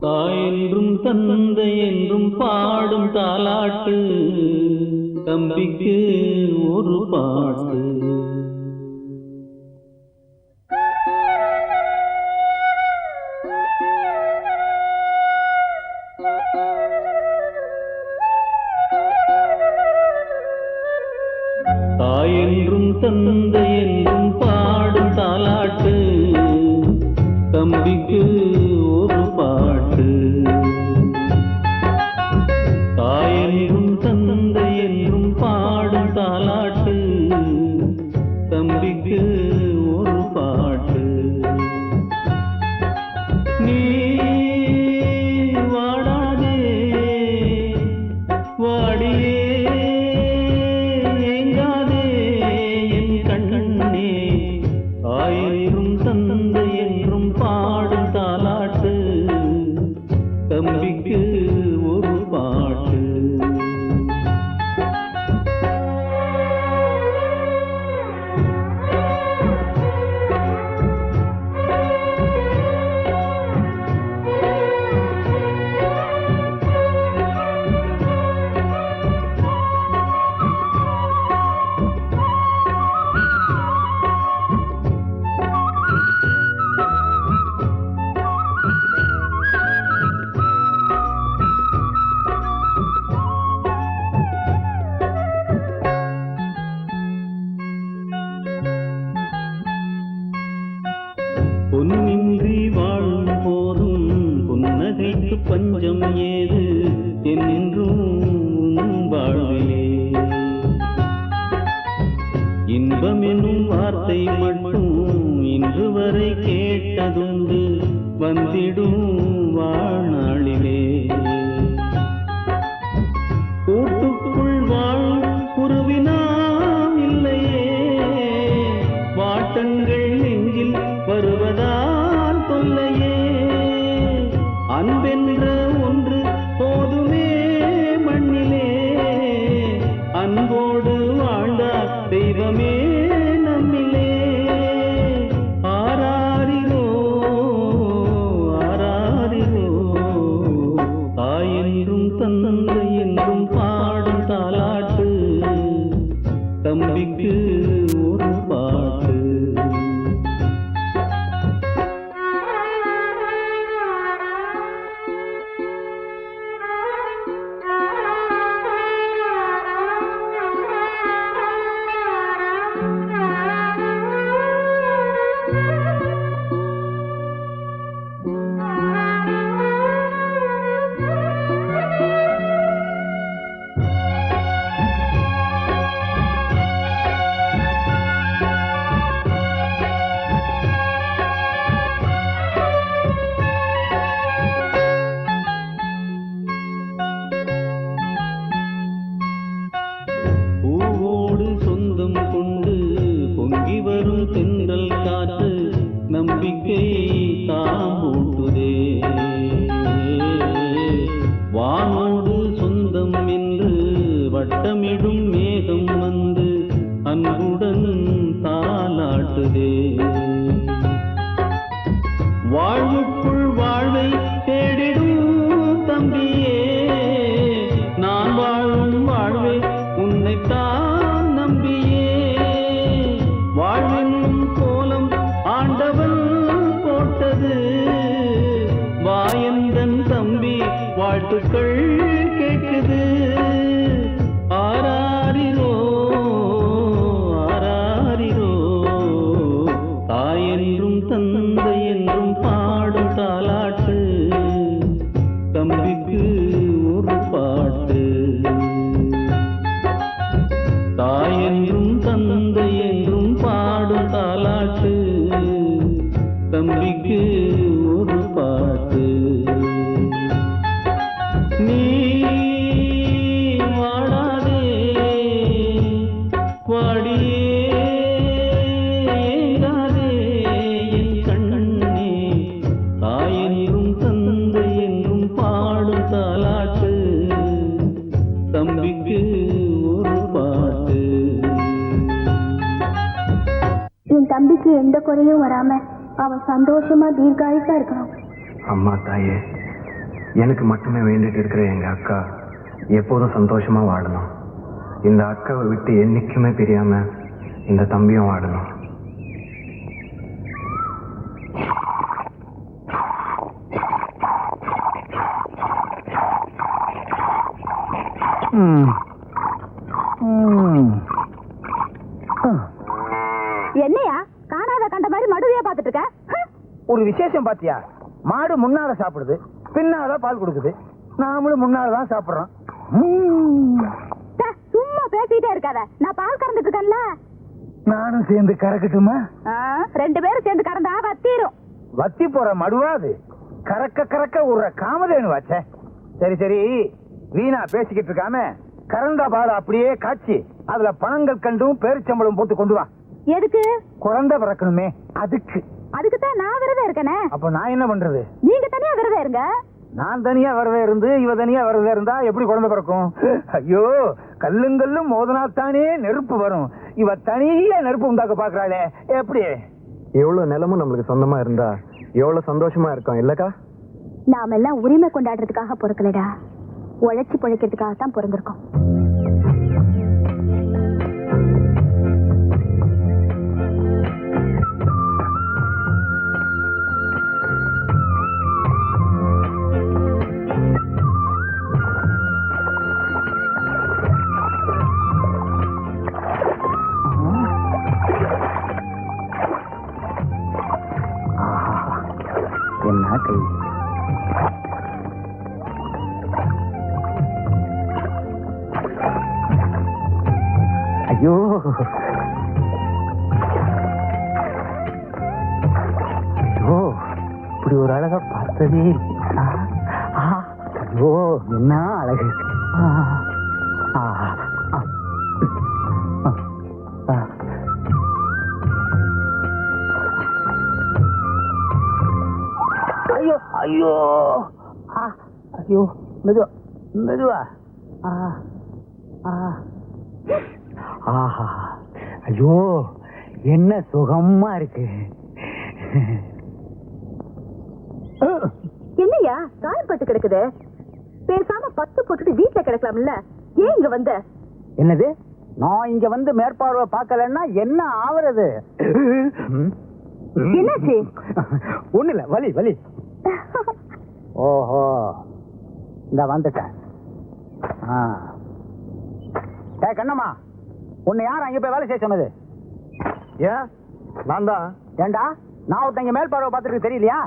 தாயென்றும் தந்தை என்றும் பாடும் தாலாட்டு, தம்பிக்கு ஒரு பாட்டு. தாயென்றும் தந்தை என்றும் பாடும் தாலாட்டு, தம்பிக்கு ஒரு பாட்டு. தாயென்றும் தந்தை என்றும் பாடும் தாலாட்டு, தம்பிக்கு ஒரு பாட்டு. நீ வாடாதே வாடியே ஏங்காதே என் கண்ணே, தாயென்றும் தந்தை என்றும் பாடும் தாலாட்டு, தம்பிக்கு ஒரு பாட்டு. பொன்னின்றி வாழும் போதும் புன்னகைக்கு பஞ்சம் ஏது என்றும் உன் வாழ்விலே. இன்பம் என்னும் வார்த்தை மட்டும் இன்று வரை கேட்டதுண்டு வந்திடும் வாழ்நாளிலே. கூட்டுக்குள் வாழும் குருவினாம் இல்லையே, வாட்டங்கள் நெஞ்சில் வருவதால் தொல்லையே. அன்பென்ற ஒன்று போதுமே மண்ணிலே, அன்போடு வாழ்ந்தார் தெய்வமே நம்மிலே. ஆராரிரோ ஆராரிரோ, தாயென்றும் தந்தை என்றும் பாடும் தாலாட்டு, தம்பிக்கு ஒரு பாட்டு. பூவோடு சொந்தம் கொண்டு பொங்கி வரும் தென்றல் காற்று நம்பிக்கை தாம்பூட்டுதே. வானோடு சொந்தம் என்று வட்டமிடும் மேகம் வந்து அன்புடன் தாலாட்டுதே. வாழ்வுக்குள் வாழ்வை தேடிடும் தம்பியே, நான் வாழும் வாழ்வை உன்னைத்தான் நம்பியே. வாழ்வென்னும் கோலம் ஆண்டவன் போட்டது, வாயந்தன் தம்பி வாழ்த்துக்கள் கேட்குது. ஆராரிரோ ஆராரிரோ, தாயென்றும் தந்தை என்றும் பாடும் தாலாட்டு, தம்பிக்கு ஒரு பாட்டு. தாயென்றும் தந்தை என்றும் பாடும் தாலாட்டு, தம்பிக்கு ஒரு பாட்டு. நீ வாடாதே வாடியே ஏங்காதே என் கண்ணே, தாயென்றும் தந்தை என்றும் பாடும் தாலாட்டு, தம்பிக்கு ஒரு பாட்டு. என் தம்பிக்கு எந்த குறையும் வராம அவன் சந்தோஷமா தீர்காயுசா இருக்கணும். அம்மா தாயே, எனக்கு மட்டுமே வேண்டிட்டு இருக்கிற எங்க அக்கா எப்போதும் சந்தோஷமா வாழணும். இந்த அக்காவை விட்டு என்னைக்குமே பிரியாம இந்த தம்பியும் வாழணும். என்னையா காணாத கண்ட மாதிரி மடுவையா பாத்துட்டு இருக்க? ஒரு விசேஷம் பாத்தியா? மாடு முன்னால சாப்பிடுது, பின்னால பால் கொடுக்குது. நாமளும் முன்னாலதான் சாப்பிடுறோம். சும்மா பேசிட்டே இருக்காத, நான் பால் கறந்துட்டு இருக்கேன்ல. நானும் சேர்ந்து கறக்கட்டுமா? 2 பேரும் சேர்ந்து கறந்தா வத்திரும். வத்தி போற மடுவா அது? கறக்க கறக்க ஒரு காமதேனு வாச்சே. சரி சரி, வீணா பேசிக்கிட்டு இருக்காம கறந்த பால் அப்படியே காய்ச்சி அதுல பணங்கள் கண்டும் பேரிச்சம்பளம் போட்டு கொண்டு வா. எதுக்கு? குழந்தை பிறக்கணுமே, அதுக்கு. அதுக்குத்தான் நான் விரதம் இருக்கனே. அப்ப நான் என்ன பண்றது? நீங்க தனியா விரதம் இருங்க. நான் தனியா விரதம் இருந்து இவ தனியா விரதம் இருந்தா எப்படி குழந்தை பிறக்கும்? ஐயோ, கல்லுங்கல்லும் மோதனாத்தானே நெருப்பு வரும். இவ தனியா நெருப்பு உண்டாக்க பாக்குறாளே, எப்படி? எவ்வளவு நிலமும் நம்மளுக்கு சொந்தமா இருந்தா எவ்வளவு சந்தோஷமா இருக்கும் இல்லக்கா? நாம எல்லாம் உரிமை கொண்டாடுறதுக்காக பொறுக்கலடா, உழைச்சி பிழைக்கிறதுக்காக தான் பிறந்திருக்கோம். என்ன கை? ஐயோ, ஐயோ, இப்படி ஒரு அழகா பார்த்ததே இல்லை. ஐயோ, என்ன அழகு! ஐயோ ஐயோ ஐயோ, மெதுவா மெதுவா. ஆஹா, ஐயோ, என்ன சுகமா இருக்கு. என்னையா காயப்பட்டு கிடக்குது? பேசாம 10 போட்டுட்டு வீட்டுல கிடக்கலாம்ல, ஏன் இங்க வந்த? என்னது? நான் இங்க வந்து மேற்பார்வை பார்க்கலன்னா என்ன ஆவறது? என்னாச்சு? ஒண்ணு இல்ல, வலி வலி. ஓஹோ, இந்த வந்துட்டேன். கண்ணம்மா, உன்னை யார் அங்க போய் வேலை செய்ய சொன்னது? ஏன்? நான் தான். ஏண்டா, நான் ஒருத்தங்க மேல் பார்வை பார்த்துட்டு தெரியலையா?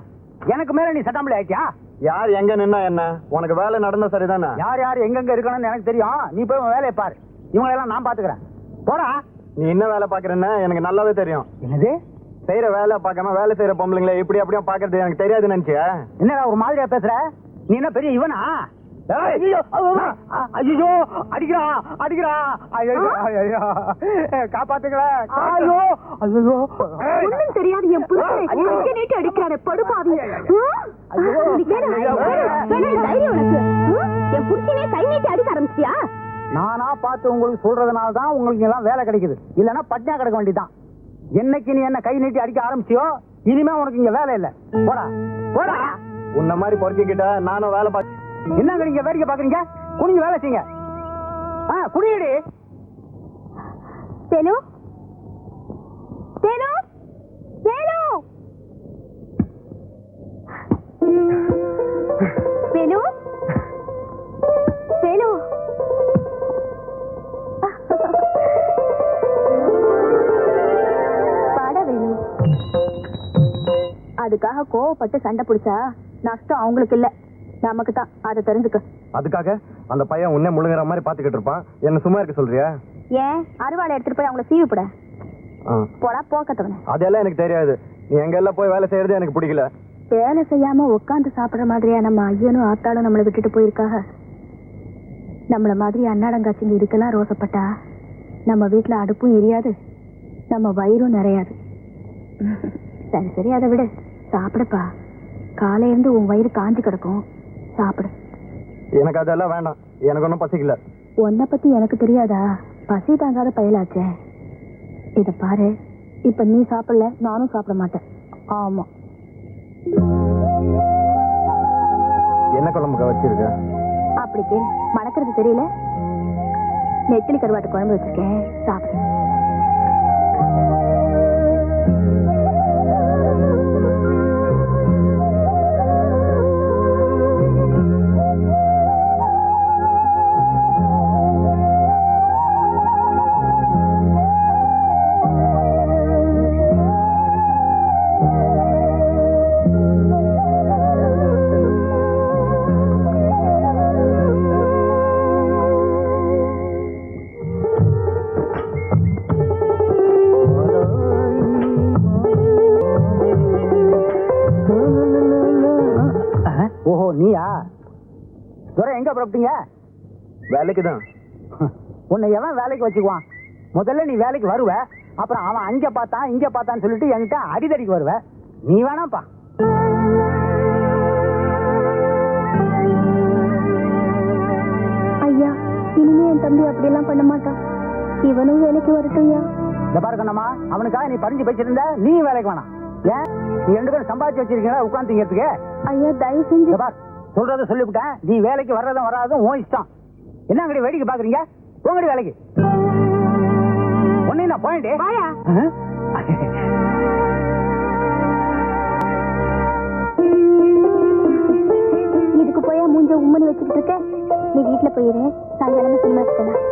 எனக்கு மேல நீ சட்டாம்பளி ஆயிட்டியா? யார் எங்க நின்னா என்ன? உனக்கு வேலை நடந்தா சரிதானே? யார் யார் எங்கெங்க இருக்கணும்னு எனக்கு தெரியும். நீ போய் உன் வேலையை பாரு. இவங்களெல்லாம் நான் பாத்துக்கிறேன். போடா. நீ என்ன வேலை பாக்குறேன்னு எனக்கு நல்லாவே தெரியும். என்னது? செய்யற வேலை பார்க்காம வேலை செய்யற பொம்பளைங்களை இப்படி அப்படியே பாக்குறது எனக்கு தெரியாது நினைச்சியா? என்னடா ஒரு மாதிரியா பேசுற? நீ என்ன பெரிய இவனா? ஐயோ அடிக்கிறா அடிக்கிறா, காப்பாத்துங்களா! ஐயோ ஐயோ, ஒண்ணும் தெரியாது என் புருஷனை நீட்டு அடிக்கிறானே படுபாவி. என் புருஷனே கை நீட்டி அடிக்க ஆரம்பிச்சியா? நானா பார்த்து உங்களுக்கு சொல்றதுனால தான் உங்களுக்கு எல்லாம் வேலை கிடைக்குது. இல்லன்னா பட்னியா கிடக்க வேண்டியதான். என்னைக்கு நீ என்ன கை நீட்டி அடிக்க ஆரம்பிச்சியோ இனிமே உனக்கு இங்க வேலை இல்ல. போடா போடா. உன்ன மாதிரி பொறுக்கிட்ட நானும் வேலை பார்த்து என்னங்க நீங்க வேடிக்கை பாக்குறீங்க? குனிஞ்சு வேலை செய்யுங்க. குடியடி. சேலு சேலு சேலு சேலு சேலு. பாட வேணு. அதுக்காக கோவப்பட்டு சண்டை பிடிச்சா நஷ்டம் அவங்களுக்கு இல்ல, நமக்கு தான். அதை தெரிஞ்சுக்க. அதுக்காக அந்த பையன் உன்னை முழுங்குற மாதிரி பாத்துக்கிட்டு இருப்பான். என்ன சும்மா இருக்க சொல்றியா? ஏன் அறுவாளை எடுத்துட்டு போய் அவங்கள சீவிப்பட போடா போக்கத்தவன. அதெல்லாம் எனக்கு தெரியாது. நீ எங்க எல்லாம் போய் வேலை செய்யறது எனக்கு பிடிக்கல. வேலை செய்யாம உட்காந்து சாப்பிடுற மாதிரியா நம்ம ஐயனும் ஆத்தாளும் நம்மளை விட்டுட்டு போயிருக்காக? நம்மள மாதிரி அன்னாடங்காச்சிங்க இதுக்கெல்லாம் ரோசப்பட்டா நம்ம வீட்டுல அடுப்பும் எரியாது, நம்ம வயிறும் நிறையாது. சரி சரி, அதை விட சாப்பிடுப்பா. காலையில இருந்து உன் வயிறு காஞ்சி கிடக்கும், சாப்பிடு. எனக்கு அதெல்லாம் வேண்டாம். எனக்கு ஒன்றும் பசிக்கல. உன்னை பத்தி எனக்கு தெரியாதா? பசி தாங்காத பயலாச்சே. இத பாரு, இப்ப நீ சாப்பிடல, நானும் சாப்பிட மாட்டேன். ஆமா. என்ன குழம்புக்கா வச்சிருக்க? அப்படி கேளு, மணக்கிறது தெரியல. நெத்திலி கருவாட்டு குழம்பு வச்சிருக்கேன், சாப்பிடு. ஓஹோ, நீயா? துரை, எங்க புறப்பட்டீங்க? வேலைக்கு தான். உன்னை எவன் வேலைக்கு வச்சுக்குவான்? முதல்ல நீ வேலைக்கு வருவ, அப்புறம் அவன் அங்க பார்த்தான் இங்க பார்த்தான்னு சொல்லிட்டு என்கிட்ட அடிதடிக்கு வருவ. நீ வேணாப்பா. ஐயா, இனிமே என் தம்பி அப்படியெல்லாம் பண்ண மாட்டான். இவனும் வேலைக்கு வரட்டும் ஐயா. இந்த பாரு கண்ணம்மா, அவனுக்காக நீ பறிஞ்சு பேசிருந்த, நீ வேலைக்கு வேணாம். ஏன்? நீ 2 பேரும் சம்பாதிச்சு வச்சிருக்கீங்களா உட்காந்துங்கிறதுக்கு? ஐயா, தயவு செஞ்சு. இந்த பார், சொல்றத சொல்லிவிட்டேன். நீ வேலைக்கு வர்றதும் வராதும் உன் இஷ்டம். என்ன அங்கடி வேடிக்கை பாக்குறீங்க? உங்கடி வேலைக்கு ஒன்னு நான் பாயிண்ட். இதுக்கு போயா மூஞ்ச உம்மனு வச்சுக்கிட்டு இருக்க? நீ வீட்டுல போயிரு, சாயங்காலமா சினிமாக்கு போலாம்.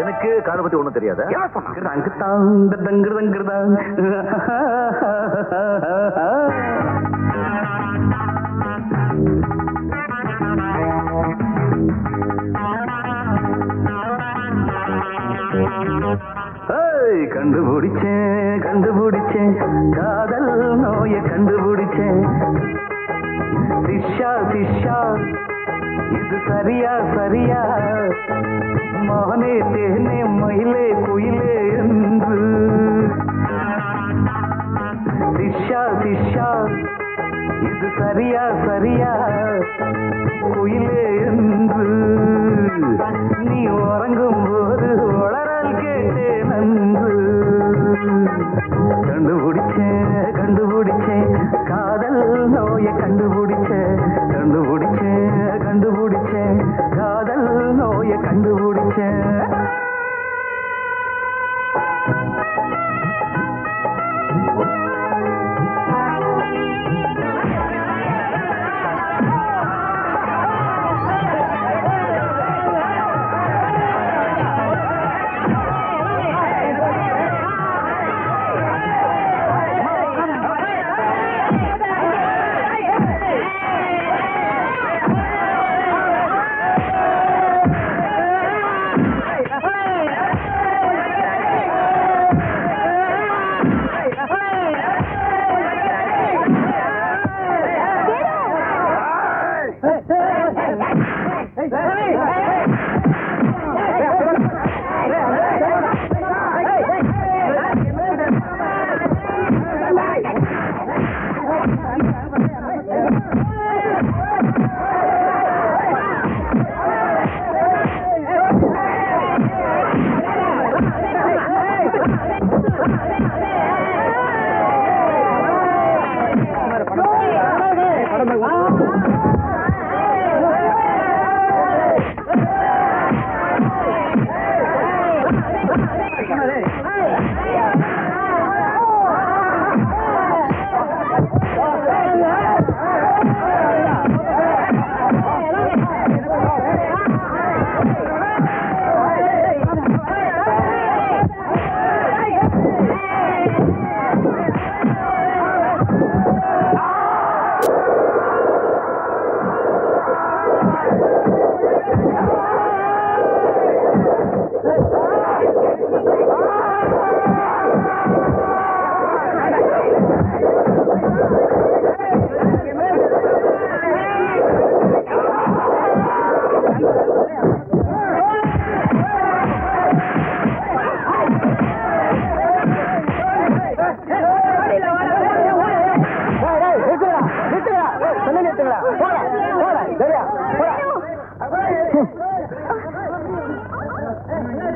எனக்கு காரை பத்தி ஒண்ணும் தெரியாத. கண்டுபிடிச்சேன் கண்டுபிடிச்சேன் காதல் நோயை கண்டுபிடிச்சேன். சிஷா சிஷா இது சரியா சரியா, மானே தேனே மயிலே குயிலே என்று. சிஷா சிஷா இது சரியா சரியா, குயிலே என்று. நீ உறங்கும் போது வளரால் கேட்டேன் நன்று. கண்டுபிடிச்சேன் கண்டுபிடிச்சேன் காதல் நோயை கண்டுபிடிச்சேன். கண்டுபிடிச்சேன் கண்டுபிடிச்சேன் காதல் நோயை கண்டுபிடிச்சேன்.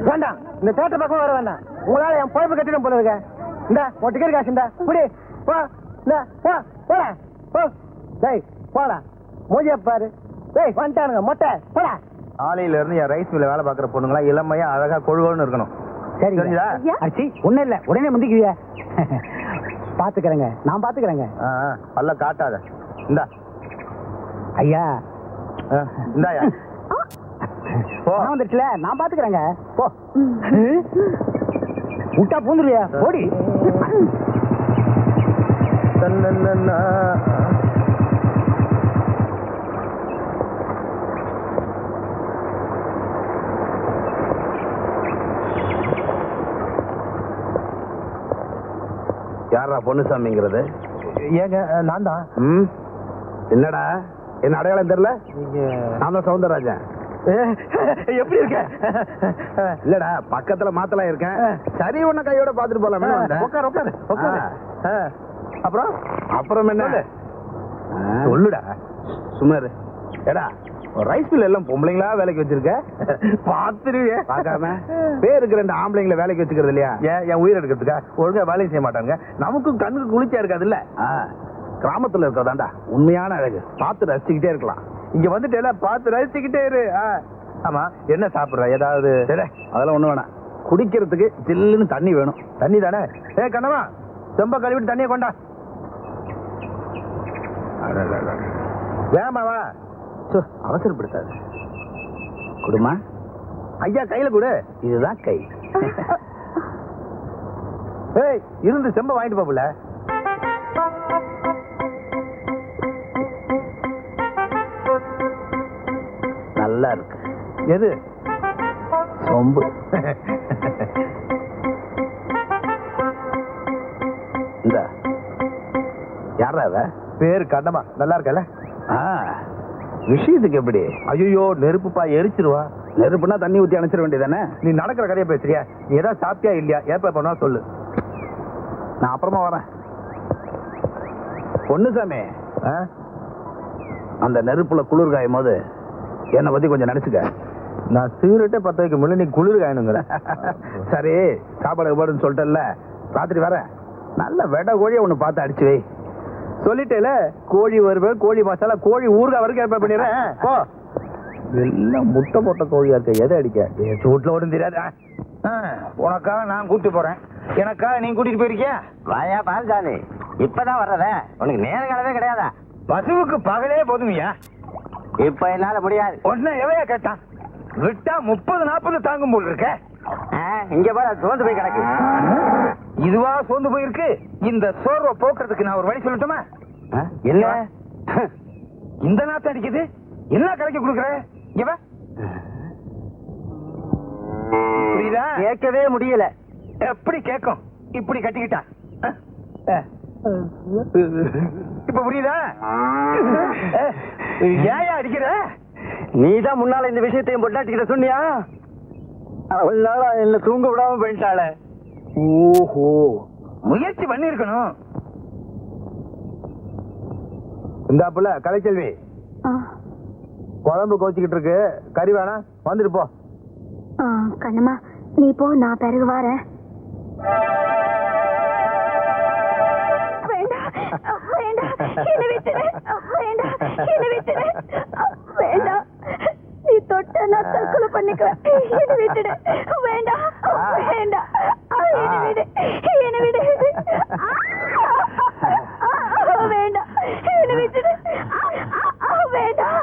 வேண்டாம், இந்த தேட்டர் பக்கம் வர வேண்டாம். உங்களால என் பொழப்பு கட்டிடும் போல இருக்க. இந்த உன் டிக்கெட் காசு இந்த புடி போ. இந்த போ போடா போ. டேய் போடா, மூஞ்சிய பாரு. டேய் வந்துட்டானுங்க மொட்டை போடா. ஆலையில இருந்து என் ரைஸ் மில்ல வேலை பார்க்குற பொண்ணுங்களா இளமையா அழகா கொழுகோன்னு இருக்கணும். சரி தெரிஞ்சதா? அச்சி ஒன்றும் இல்லை, உடனே முந்திக்குவியா? பாத்துக்கிறேங்க, நான் பாத்துக்கிறேங்க. பல்ல காட்டாத. இந்தா ஐயா, இந்தாயா போ. வந்துருச்சுல, நான் பாத்துக்கிறேங்க. போ விட்டா பூந்துருவியா? ஓடி. யாரா பொன்னுசாமிங்கிறது? ஏங்க நான் தான். என்னடா என்ன அடையாளம் தெரியல? நான் தான் சவுந்தரராஜன். எப்படி இருக்க? இல்லடா பக்கத்துல மாத்தலாம் இருக்கேன். சரி உன்ன கையோட பாத்துட்டு போலாம். உட்காரு உட்காரு உட்காரு. அப்புறம் அப்புறம் என்ன சொல்லுடா. சுமாரு ஏடா ரைஸ் மில் எல்லாம் பொம்பளைங்களா வேலைக்கு வச்சிருக்க? பாத்துருவிய பாக்காம பேருக்கு 2 ஆம்பளைங்களை வேலைக்கு வச்சுக்கிறது இல்லையா? என் உயிர் எடுக்கிறதுக்கா? ஒழுங்கா வேலையும் செய்ய மாட்டாங்க. நமக்கும் கண்ணுக்கு குளிர்ச்சியா இருக்காது இல்ல? கிராமத்துல இருக்கிறதாண்டா உண்மையான அழகு. பார்த்து ரசிச்சுக்கிட்டே இருக்கலாம். இங்க வந்துட்டு எல்லாம் பார்த்து ரசிச்சுக்கிட்டே இரு. ஆமா, என்ன சாப்பிடுற? ஏதாவது? அதெல்லாம் ஒண்ணு வேணாம். குடிக்கிறதுக்கு ஜில்லுன்னு தண்ணி வேணும். தண்ணி தானே? கண்ணவா, செம்ப கழுவிட்டு தண்ணியை கொண்டா. வேமாவா, அவசரப்படுத்தாது. குடுமா ஐயா கையில கொடு. இதுதான் கை. இருந்து செம்ப வாங்கிட்டு போகல. நல்லா இருக்கு. எது? சொம்பு. இந்த யாரா அவ? பேரு கண்ணமா. நல்லா இருக்கல? விஷயத்துக்கு எப்படி? ஐயோ நெருப்புப்பா, எரிச்சிருவா. நெருப்புனா தண்ணி ஊத்தி அணைச்சிட வேண்டியதானே? நீ நடக்கிற கதையை பேசுறியா? நீ ஏதாவது சாப்பிட்டியா இல்லையா? ஏப்பா பண்ணா சொல்லு, நான் அப்புறமா வரேன். பொன்னுசாமி, அந்த நெருப்புல குளிர் காயும் போது என்னை பத்தி கொஞ்சம் நினைச்சுக்க. நான் சிகரெட்டே 10 வைக்க முடியல, நீ குளிர் காயணுங்கிற. சரி சாப்பாடு பாடுன்னு சொல்லிட்டல, ராத்திரி வரேன். நல்ல வெட கோழியை ஒண்ணு பார்த்து அடிச்சு வை. சொல்லிட்டேல, கோழி வருவேன், கோழி மசாலா, கோழி ஊறுகாய் வரைக்கும் ஏற்பாடு பண்ணிடுறேன். போ. எல்லாம் முட்டை போட்ட கோழியா இருக்க. எதை அடிக்க? சூட்ல ஒன்றும் தெரியாது. உனக்காக நான் கூட்டு போறேன், எனக்காக நீ கூட்டிட்டு போயிருக்கியா? வாயா பால்சாமி, இப்பதான் வர்றத உனக்கு நேரங்களவே கிடையாதா? பசுவுக்கு பகலே போதுமையா? இப்ப என்னால முடியாது. ஒன்ன எவையா கேட்டான்? விட்டா 30-40 தாங்கும் போல் இருக்க. இங்க போய் சோர்ந்து போய் கிடக்கு. இதுவா சோர்ந்து போயிருக்கு? இந்த சோர்வை போக்குறதுக்கு நான் ஒரு வழி சொல்லட்டுமா? என்ன இந்த நாத்து அடிக்குது? என்ன கலைக்கு கொடுக்குற? இவ புரியுதா? கேட்கவே முடியல. எப்படி கேட்கும்? இப்படி கட்டிக்கிட்டா இப்ப புரியுதா? ஏயா அடிக்கிற? நீதான் முன்னால இந்த விஷயத்தையும் பொட்டாட்டிக்கிட்ட சொன்னியா? அவளால என்ன தூங்க விடாம போயிட்டாள. ஓஹோ, முயற்சி பண்ணிருக்கணும். இந்த புள்ள கலைச்செல்வி, குழம்பு கோச்சிக்கிட்டு இருக்கு, கறி வேணா வந்துட்டு போ. கண்ணம்மா நீ போ, நான் பிறகு வரேன். வேண்டாம் வேண்டாம், என்ன விட்டுடு. வேண்டாம், என்ன விட்டுடு. வேண்டாம், நீ தொட்ட நான் தற்கொலை பண்ணிக்குவேன். என்ன விட்டுடு. வேண்டாம் வேண்டாம், என்ன விடு, என்ன விடு. வேண்டாம், என்ன விட்டுடு. வேண்டாம்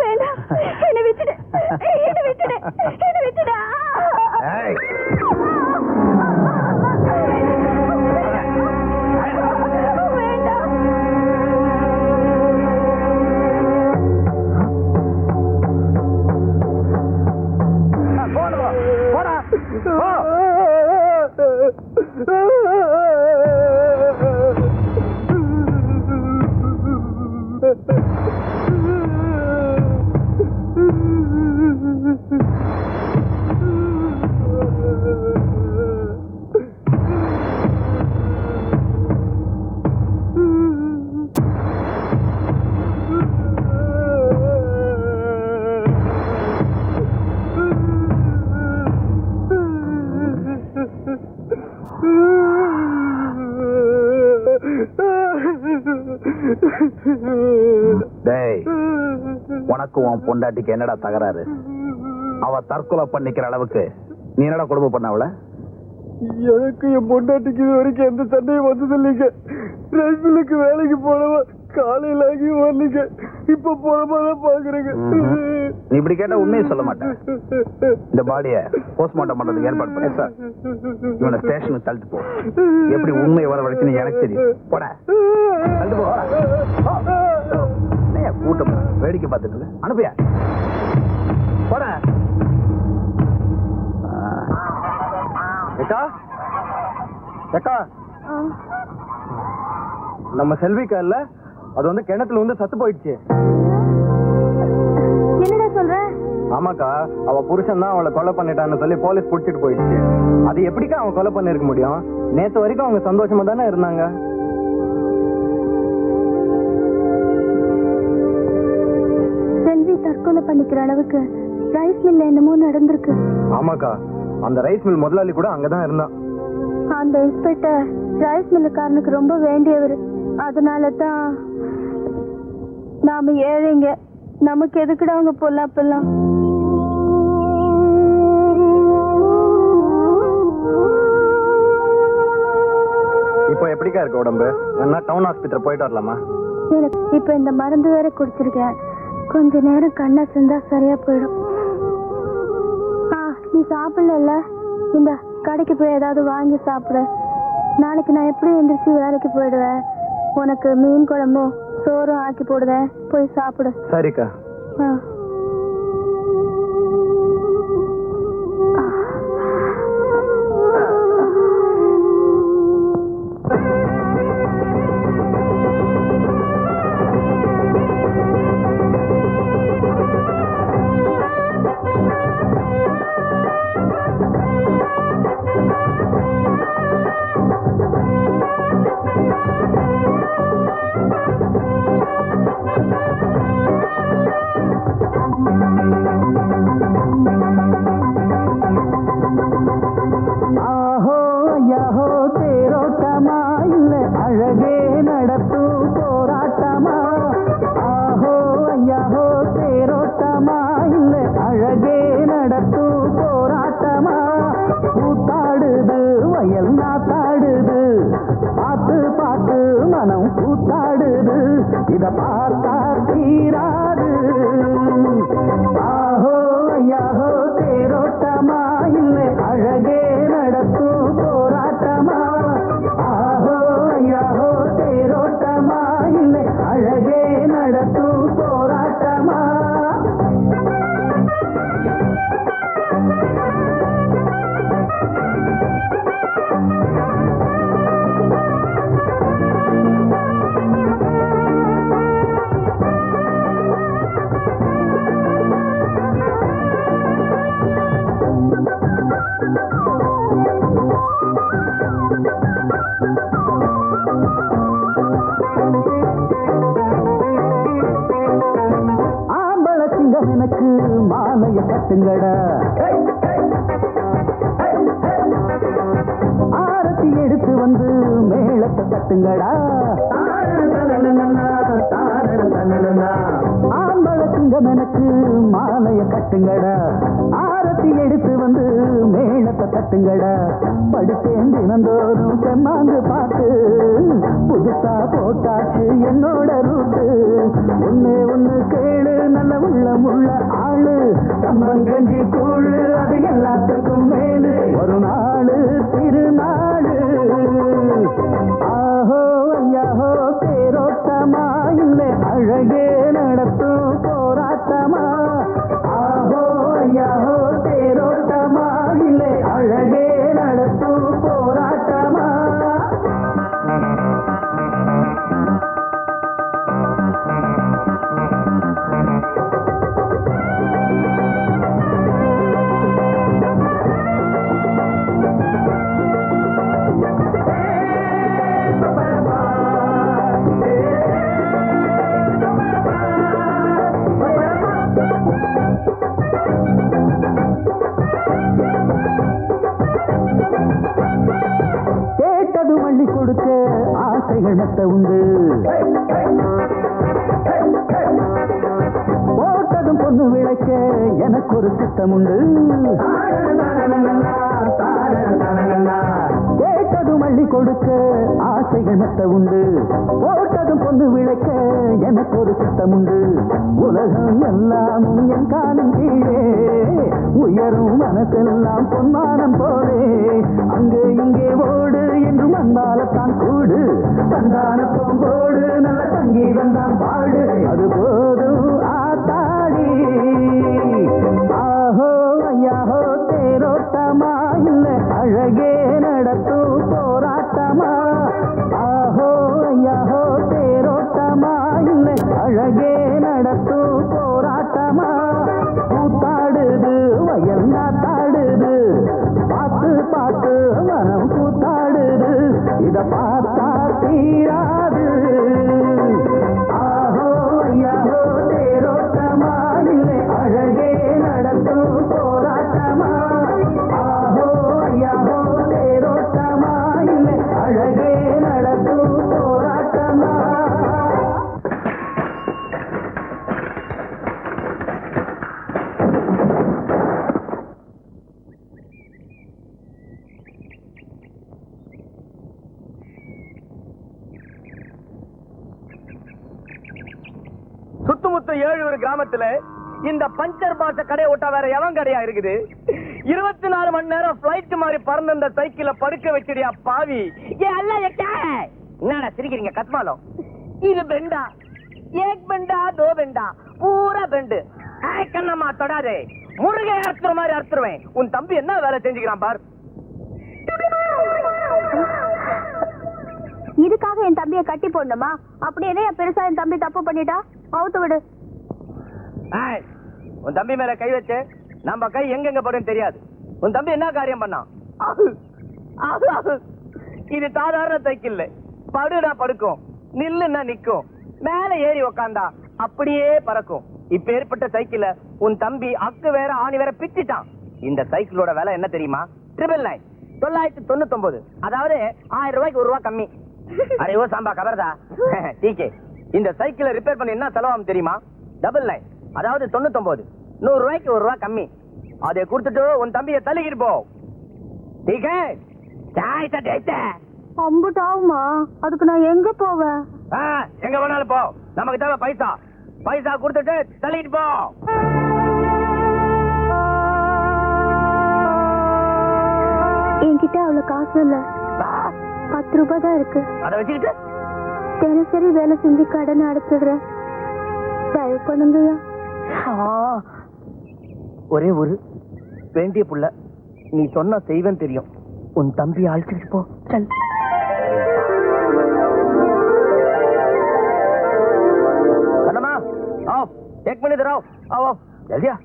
வேண்டாம், என்ன விட்டுடு, என்ன விட்டுடு, என்ன விட்டுடு. டேய், உனக்கு உன் பொண்டாட்டிக்கு என்னடா தகராறு? அவ தற்கொலை பண்ணிக்கிற அளவுக்கு நீ என்னடா கொடுமை பண்ண அவள? எனக்கு என் பொண்டாட்டிக்கு இது வரைக்கும் எந்த சண்டையும் வந்தது இல்லைங்க. ரைஸ்மில்லுக்கு வேலைக்கு போனவ காலையில ஆகி வரலீங்க. இப்ப போனதான் பாக்குறேங்க. நீ இப்படி கேட்டா உண்மையை சொல்ல மாட்டேன். இந்த பாடிய போஸ்ட்மார்ட்டம் பண்றதுக்கு ஏற்பாடு பண்ண சார். இவனை ஸ்டேஷனுக்கு தள்ளிட்டு போ. எப்படி உண்மை வர வரைக்கும் எனக்கு தெரியும். போட தள்ளிட்டு போ. கூட்டம் வேடிக்கை பார்த்துட்டு அனுப்பியா போட. ஏக்கா ஏக்கா, நம்ம செல்விக்கா இல்ல, அது வந்து கிணத்துல வந்து சத்து போயிடுச்சு. என்னடா சொல்ற? ஆமாக்கா, அவ புருஷன் தான் அவளை கொலை பண்ணிட்டான்னு சொல்லி போலீஸ் புடிச்சிட்டு போயிடுச்சு. அது எப்படிக்கா அவன் கொலை பண்ணிருக்க முடியும்? நேத்து வரைக்கும் அவங்க சந்தோஷமா தானே இருந்தாங்க. செல்வி தற்கொலை பண்ணிக்கிற அளவுக்கு ரைஸ் மில்ல என்னமோ நடந்திருக்கு. ஆமாக்கா, அந்த ரைஸ் மில் முதலாளி கூட அங்கதான் இருந்தான். அந்த இன்ஸ்பெக்டர் ரைஸ் மில்லுக்காரனுக்கு ரொம்ப வேண்டியவர். அதனால தான் நாம ஏழைங்க, நமக்கு எதுக்குடா அவங்க பொல்லாப்பெல்லாம். இப்போ எப்படிக்கா இருக்கு உடம்பு? என்ன டவுன் ஹாஸ்பிட்டல் போயிட்டு வரலாமா? எனக்கு இப்ப இந்த மருந்து வேற குடிச்சிருக்கேன். கொஞ்ச நேரம் கண்ணை செஞ்சா சரியா போயிடும். நீ சாப்பிடல, இந்த கடைக்கு போய் ஏதாவது வாங்கி சாப்பிடு. நாளைக்கு நான் எப்படி எந்திரிச்சு வேலைக்கு போயிடுவேன். உனக்கு மீன் குழம்பும் சோறும் ஆக்கி போடுவேன், போய் சாப்பிடு. சரிக்கா. இத பார்த்தா தீராது. ஆஹோ ஐயாஹோ தேரோட்டமா இல்லை அழகே நடத்தும் போராட்டமா. ஆஹோ ஐயாஹோ தேரோட்டமா இல்லை அழகே நடத்தும் போராட்டமா. எனக்கு மாலைய கட்டுங்கடா, ஆரத்தி எடுத்து வந்து மேளத்தை தட்டுங்கடா. ஆம்பள சிங்கம் எனக்கு மாலைய கட்டுங்கடா, ஆரத்தி எடுத்து வந்து மேளத்தை தட்டுங்கடா. படித்தேன் தினந்தோறும் செம்மாங்கு பாட்டு, புதுசா போட்டாச்சு என்னோட ரூட்டு. ஒண்ணு ஒண்ணு கேளு நல்ல உள்ள ஆளு, கம்பங்கஞ்சி கூழு அது எல்லாத்துக்கும் மேலு. ஒரு நாளு திருநாளு. ஆஹோ ஐயாஹோ தேரோட்டமா இல்லை அழகே நடத்தும் போராட்டமா. ஆஹோ ஐயாஹோ தேரோட்டமா இல்லை அழகே நடத்தும் போராட்டமா. கேட்டது வள்ளி கொடுக்க ஆசைகள் மெத்த உண்டு. போட்டதும் பொண்ணு விளைக்க எனக்கு ஒரு திட்டம் உண்டு. கேட்டதும் அள்ளி கொடுக்க ஆசைகள் மெத்த உண்டு. போட்டதும் பொண்ணு விளைக்க எனக்கு ஒரு திட்டம் உண்டு. உலகம் எல்லாமும் என் காலம் கீழே உயரும் மனசெல்லாம் பொன்மானம் போலே. அங்கே இங்கே ஓடு என்றும் அன்பாலத்தான் கூடு. தந்தான போம்போடு நல்ல சங்கீதம் தான் பாடு. அது போதும் ஆத்தாடி. ஆஹோ ஐயாஹோ தேரோட்டமா இல்ல அழகே நடத்தும் போராட்டமா. ஆஹோ ஐயாஹோ தேரோட்டமா இல்ல அழகே நடத்தும் போராட்டமா. கூத்தாடுது வயல் நாத்தாடுது. பார்த்து பார்த்து மனம் கூத்தாடுது. இத பார்த்தா தீராது. ஆஹோ ஐயாஹோ தேரோட்டமா இல்லை அழகே நடத்தும் போராட்டமா. ஆஹோ ஐயாஹோ தேரோட்டமா இல்லை அழகே நடத்தும் போராட்டமா. சுத்துமுத்து 7 கிராமத்துல இந்த பஞ்சர் பாட்ட கடை விட்டா வேற எவன் கடையா இருக்குது? 24 மணி நேரம் பிளைட் மாதிரி பறந்து இந்த சைக்கிள படுக்க வச்சிடியா பாவி. என்னடா சிரிக்கிறீங்க கத்மாலம்? இது பெண்டா, ஏக் பெண்டா, தோ பெண்டா, பூரா பெண்டு. கண்ணம்மா தொடாதே, முருகை அறுத்துற மாதிரி அறுத்துருவேன். உன் தம்பி என்ன வேலை செஞ்சுக்கிறான் பார். இதுக்காக என் தம்பியை கட்டி போடணுமா? அப்படி என்ன பெருசா என் தம்பி தப்பு பண்ணிட்டா? அவுத்து விடு. உன் தம்பி மேல கை வச்சு நம்ம கை எங்கெங்க படும் தெரியாது. உன் தம்பி என்ன காரியம் பண்ணான்? இது சாதாரண சைக்கிள். படுனா படுக்கும், நில்லுன்னா நிக்கும், மேல ஏறி உக்காந்தா அப்படியே பறக்கும். இப்ப ஏற்பட்ட சைக்கிள உன் தம்பி அக்கு வேற ஆணி வேற பிச்சிட்டான். இந்த சைக்கிளோட விலை என்ன தெரியுமா? 999 999. அதாவது 1000 ரூபாய்க்கு 1 ரூபாய் கம்மி. அரே சாம்பா கபர்தா டீகே. இந்த சைக்கிளை ரிப்பேர் பண்ண என்ன செலவாகும் தெரியுமா? 99, அதாவது 99. 100 ரூபாய்க்கு 1 ரூபாய் கம்மி. அதை கொடுத்துட்டு உன் தம்பியை தள்ளிக்கிட்டு போ. டீகே சாய் சட்டை அம்புட்டாவுமா? அதுக்கு நான் எங்க போவேன்? எங்க வேணாலும் போ. நமக்கு தேவை பைசா. பைசா கொடுத்துட்டு தள்ளிட்டு போ. என்கிட்ட அவ்வளவு காசு இல்ல, 10 ரூபாய் தான் இருக்கு. அதை வச்சுக்கிட்டு தினசரி வேலை செஞ்சு கடன் அடைச்சிடுறேன். தயவு பண்ணுங்கய்யா. ஒரே ஒரு வேண்டிய புள்ள, நீ சொன்ன செய்வன் தெரியும். உன் தம்பி அழைச்சிட்டு போ. சல். கண்ணம்மா आओ, 1 मिनट इधर आओ. आओ जल्दी आ.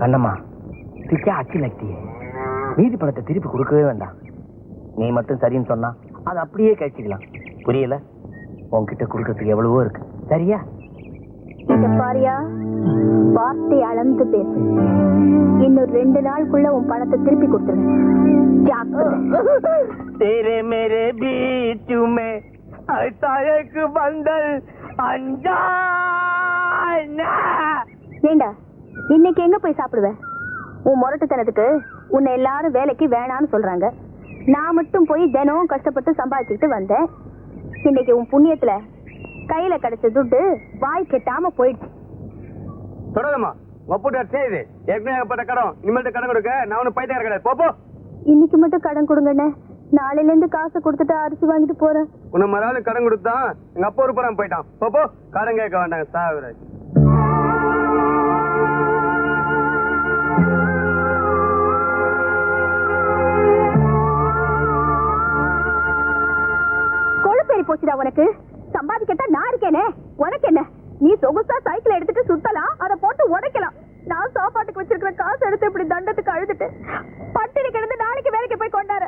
கண்ணம்மா तू क्या अच्छी लगती है? மீதி பணத்தை திருப்பி கொடுக்கவே வேண்டாம். நீ மட்டும் சரின்னு சொன்னா அது அப்படியே கழிச்சுக்கலாம். புரியல? உன்கிட்ட கொடுக்கறதுக்கு எவ்வளவோ இருக்கு. சரியா? இத பாரியா, வார்த்தை அளந்து பேசு. இன்னும் 2 நாளுக்குள்ள உன் பணத்தை திருப்பி கொடுத்துருவேன். तेरे मेरे बीच में ऐसा एक बंधन अनजाना. ஏண்டா இன்னைக்கு எங்க போய் சாப்பிடுவ? உன் முரட்டுத்தனத்துக்கு உன்னை எல்லாரும் வேலைக்கு வேணான்னு சொல்றாங்க. நான் மட்டும் போய் தினம் கஷ்டப்பட்டு சம்பாதிச்சுட்டு வந்தேன். இன்னைக்கு உன் புண்ணியத்துல கையில கிடைச்ச துட்டு வாய் கெட்டாம போயிடுச்சு. தொடருமா ஒப்புட்டு செய்து ஏற்கனவே கடன் இனிமேல் கடன் கொடுக்க நான் ஒன்னும் பைத்தியம் கிடையாது. போ. இன்னைக்கு மட்டும் கடன் கொடுங்கண்ணே. நாளையில இருந்து காசை கொடுத்துட்டு அரிசி வாங்கிட்டு போறேன். உன்னை மறுநாள் கடன் கொடுத்தான் எங்க அப்பா ஒரு புறம் போயிட்டான். போ கடன் கேட்க வேண்டாங்க சாவிராஜ். கொழுப்பேறி போச்சுடா உனக்கு. சம்பாதிக்கத்தான் நான் இருக்கேனே, உனக்கு என்ன? நீ சொகுசா சைக்கிள் எடுத்துட்டு சுத்தலாம், அதை போட்டு உடைக்கலாம். நான் சாப்பாட்டுக்கு வச்சிருக்கிற காசு எடுத்து இப்படி தண்டத்துக்கு அழுதுட்டு பட்டினி கிடந்து நாளைக்கு வேலைக்கு போய் கொண்டாரு.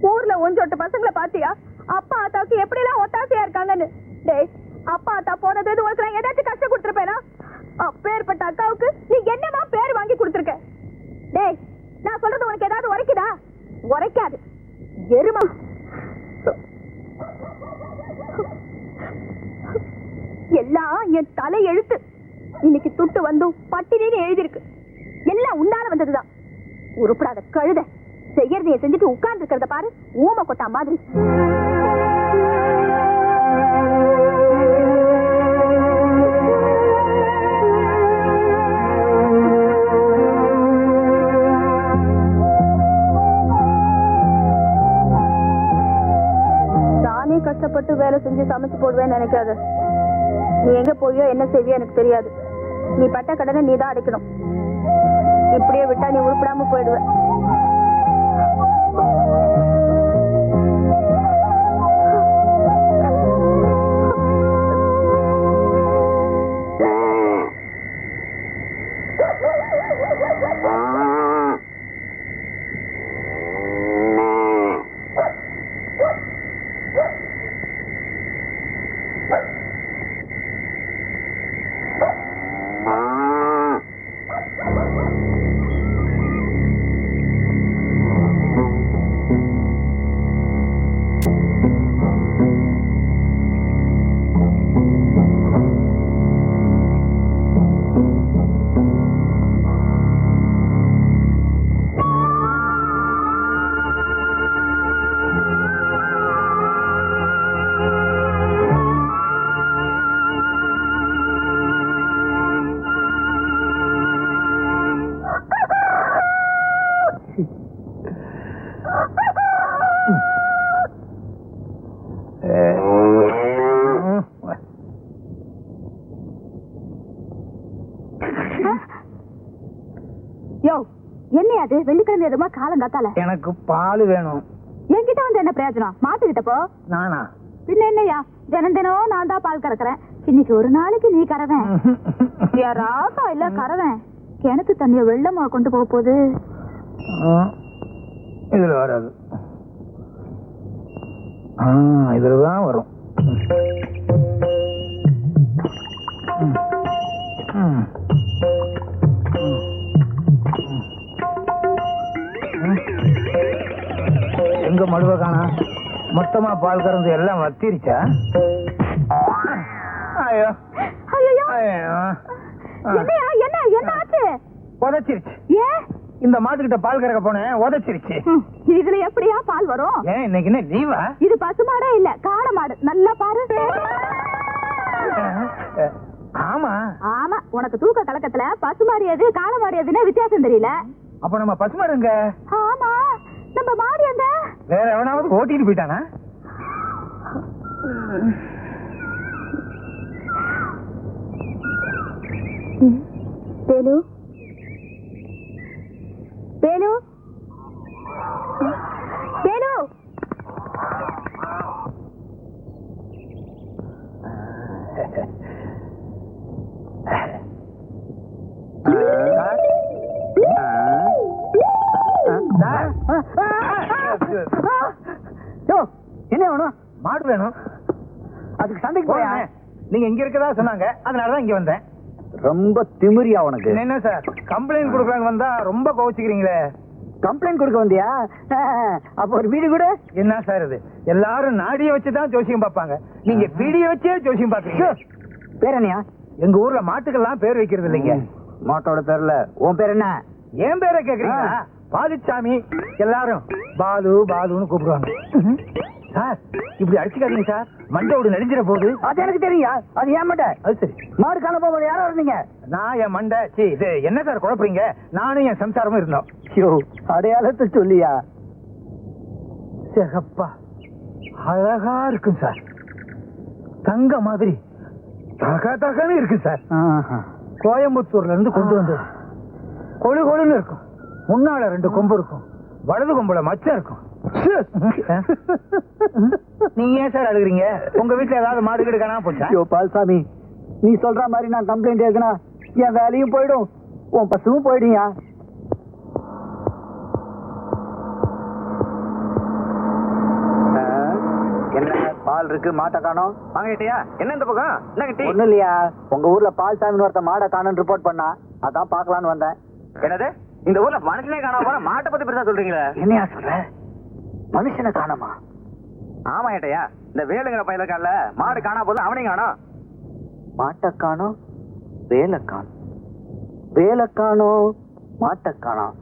ஊர்ல ஒஞ்சோட்ட பசங்களை பாத்தியா? அப்பா ஆத்தாவுக்கு எப்படி எல்லாம் ஒத்தாசையா இருக்காங்கன்னு. டேய், அப்பா ஆத்தா போனது உனக்கு நான் ஏதாச்சும் கஷ்டம் கொடுத்துருப்பேனா? அப்பேற்பட்ட அக்காவுக்கு நீ என்னமா பேர் வாங்கி கொடுத்துருக்க? டேய், நான் சொல்றது உனக்கு ஏதாவது உரைக்குதா? உரைக்காது எருமா. உருப்படாத கழுத செய்யறதைய செஞ்சுட்டு உட்கார்ந்து இருக்கிறத பாரு, ஊமை கொட்டா மாதிரி. நானே கஷ்டப்பட்டு வேலை செஞ்சு சமைச்சு போடுவேன்னு நினைக்காத. நீ எங்க போயோ என்ன செய்வியோ எனக்கு தெரியாது. நீ பட்ட கடனை நீ தான் அடைக்கணும். இப்படியே விட்டா நீ உருப்படாம போயிடுவ. என்னையாது வெள்ளிக்கிழமை எதுமா காலம் காத்தால? எனக்கு பால் வேணும். என்கிட்ட வந்து என்ன பிரயோஜனம்? மாட்டுக்கிட்ட போ. நானா? பின்ன என்னையா, தினம் தினம் நான் தான் பால் கறக்குறேன். இன்னைக்கு ஒரு நாளைக்கு நீ கறவேன். ராசா இல்ல கறவேன். கிணத்து தண்ணிய வெள்ளமா கொண்டு போக போகுது. இதுல வராது. இதுலதான் வரும். எங்க மடுவ காணா? மொத்தமா பால் கறந்து எல்லாம் வத்திருச்சா? ஐயோ என்ன ஆச்சு? உதச்சிருச்சு. ஏன் இந்த மாட்டுக்கிட்ட பால் கறக்க போனேன், உதச்சிருச்சு. இதுல எப்படியா பால் வரும்? ஏன் இன்னைக்கு என்ன லீவா? இது பசுமாடே இல்ல, காளை மாடு. நல்லா பாரு. ஆமா ஆமா, உனக்கு தூக்க கலக்கத்துல பசுமாடு எது காளை மாடு எதுன்னு வித்தியாசம் தெரியல. அப்ப நம்ம பசுமாடுங்க. ஆமா, நம்ம மாடு எங்க? வேற எவனாவது ஓட்டிட்டு போயிட்டானா? வேலு வேலு வேலு, என்ன வேணும்? மாடு வேணும். அதுக்கு சந்தைக்கு போயா? நீங்க இங்க இருக்கதா சொன்னாங்க, அதனாலதான் இங்க வந்தேன். ரொம்ப திமிரியா உனக்கு? என்ன சார் கம்ப்ளைண்ட் கொடுக்கலான்னு வந்தா ரொம்ப கோவிச்சுக்கிறீங்களே. கம்ப்ளைண்ட் கொடுக்க வந்தியா? அப்ப ஒரு வீடு கூட. என்ன சார் இது? எல்லாரும் நாடிய வச்சுதான் ஜோசியம் பார்ப்பாங்க, நீங்க வீடியோ வச்சே ஜோசியம் பாக்குறீங்க. பேர் என்னையா? எங்க ஊர்ல மாட்டுக்கெல்லாம் பேர் வைக்கிறது இல்லைங்க. மாட்டோட பேர்ல உன் பேர் என்ன? ஏன் பேரை கேக்குறீங்களா? பாலுச்சாமி. எல்லாரும் பாலு பாலுன்னு கூப்பிடுவாங்க. சார் இப்படி அடிச்சுக்காதீங்க சார், மண்டோடு நெடிஞ்சிட போகுது. அது எனக்கு தெரியும். அது ஏன் மண்டை? அது சரி. மாடு காண போகும்போது யாரோ இருந்தீங்க? நான் என் மண்டை இது என்ன சார் குழப்பறீங்க? நானும் என் சம்சாரமும் இருந்தோம். அடையாளத்தை சொல்லியா? சிகப்பா அழகா இருக்கும் சார், தங்க மாதிரி தக தகன்னு இருக்கு சார். கோயம்புத்தூர்ல இருந்து கொண்டு வந்தது. கொழு கொழுன்னு இருக்கும். முன்னால 2 கொம்பு இருக்கும், வலது கொம்புல மச்சம் இருக்கும். நீங்க ஏன் சார் அழுகுறீங்க? உங்க வீட்டுல ஏதாவது மாடு கீடு காணாம போச்சா? பால்சாமி, நீ சொல்ற மாதிரி நான் கம்ப்ளைண்ட் எழுதுனா என் வேலையும் போயிடும், உன் பசுவும் போயிடுயா. என்ன பால் இருக்கு, மாட்டை காணோம்? வாங்கிட்டியா? என்ன இந்த பக்கம் என்ன கிட்டி? ஒண்ணும் இல்லையா, உங்க ஊர்ல பால்சாமின்னு ஒருத்த மாடை காணோன்னு ரிப்போர்ட் பண்ணா, அதான் பாக்கலான்னு வந்தேன். என்னது இந்த ஊர்ல மனுஷனே காணாம போற மாட்டை பத்தி பெருசா சொல்றீங்களே? என்னையா சொல்ற? மனுஷனை காணோமா? ஆமா ஏட்டையா, இந்த வேலுங்கிற பையல காணல, மாடு காணா போது அவனையும் காணோம். மாட்டை காணோம், வேலை காணோம், வேலை காணோம், மாட்டை காணோம்.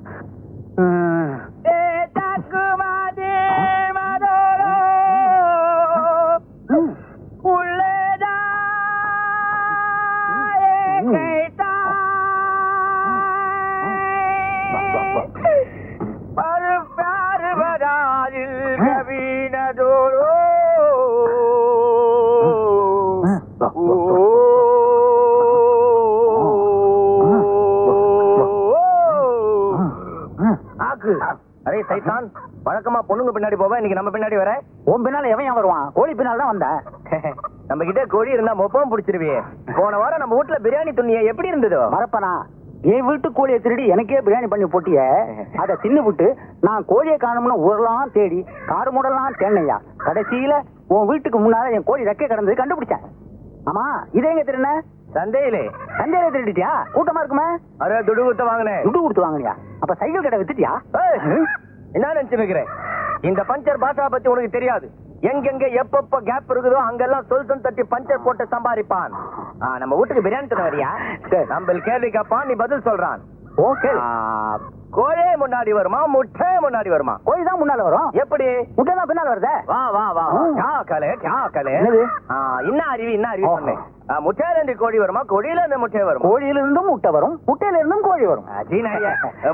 அரே சைத்தான், வழக்கமா பொண்ணுங்க பின்னாடி போவ, இன்னைக்கு நம்ம பின்னாடி வர. உன் பின்னால எவன் வருவான்? கோழி பின்னால் தான் வந்தேன். நம்ம கிட்ட கோழி இருந்தா மொப்பம் பிடிச்சிருவியே. போன வாரம் நம்ம வீட்டுல பிரியாணி துண்ணிய எப்படி இருந்ததோ? மறப்பனா, என் வீட்டு கோழியை திருடி எனக்கே பிரியாணி பண்ணி போட்டிய. அதை தின்னு விட்டு நான் கோழியை காணும்னு ஊரெல்லாம் தேடி காடு மூடலாம் தேனையா. கடைசியில உன் வீட்டுக்கு முன்னால என் கோழி ரெக்கை கிடந்தது கண்டுபிடிச்சேன். ஆமா, இதே எங்க திருண்ண? சந்தையிலே. சந்தையில திருடிட்டியா? கூட்டமா இருக்குமே. அரே, துடு கொடுத்து வாங்கினேன். துடு கொடுத்து வாங்கினியா? அப்ப சைக்கிள் கடை வித்துட்டியா? என்ன நினைச்சுக்கிறேன்? இந்த பஞ்சர் பாஷா பத்தி உனக்கு தெரியாது. எங்கெங்க எப்பப்ப கேப் இருக்குதோ அங்கெல்லாம் சொல் தட்டி பஞ்சர் போட்டு சம்பாதிப்பான். நம்ம வீட்டுக்கு பிரியாணி தர வரியா? நம்ம கேள்வி கேட்பான், நீ பதில் சொல்றான். ஓகே. கோழியே முன்னாடி வருமா, முட்டை முன்னாடி வருமா? கோழி தான் முன்னால வரும். எப்படி? முட்டை தான் பின்னால வருதே. வா வா வா. கலே என்ன அறிவி சொன்னேன். முட்டையில இருந்து கோழி வருமா, கோழியில இருந்து முட்டை வரும்? கோழியில இருந்தும் முட்டை வரும், முட்டையில இருந்தும் கோழி வரும்.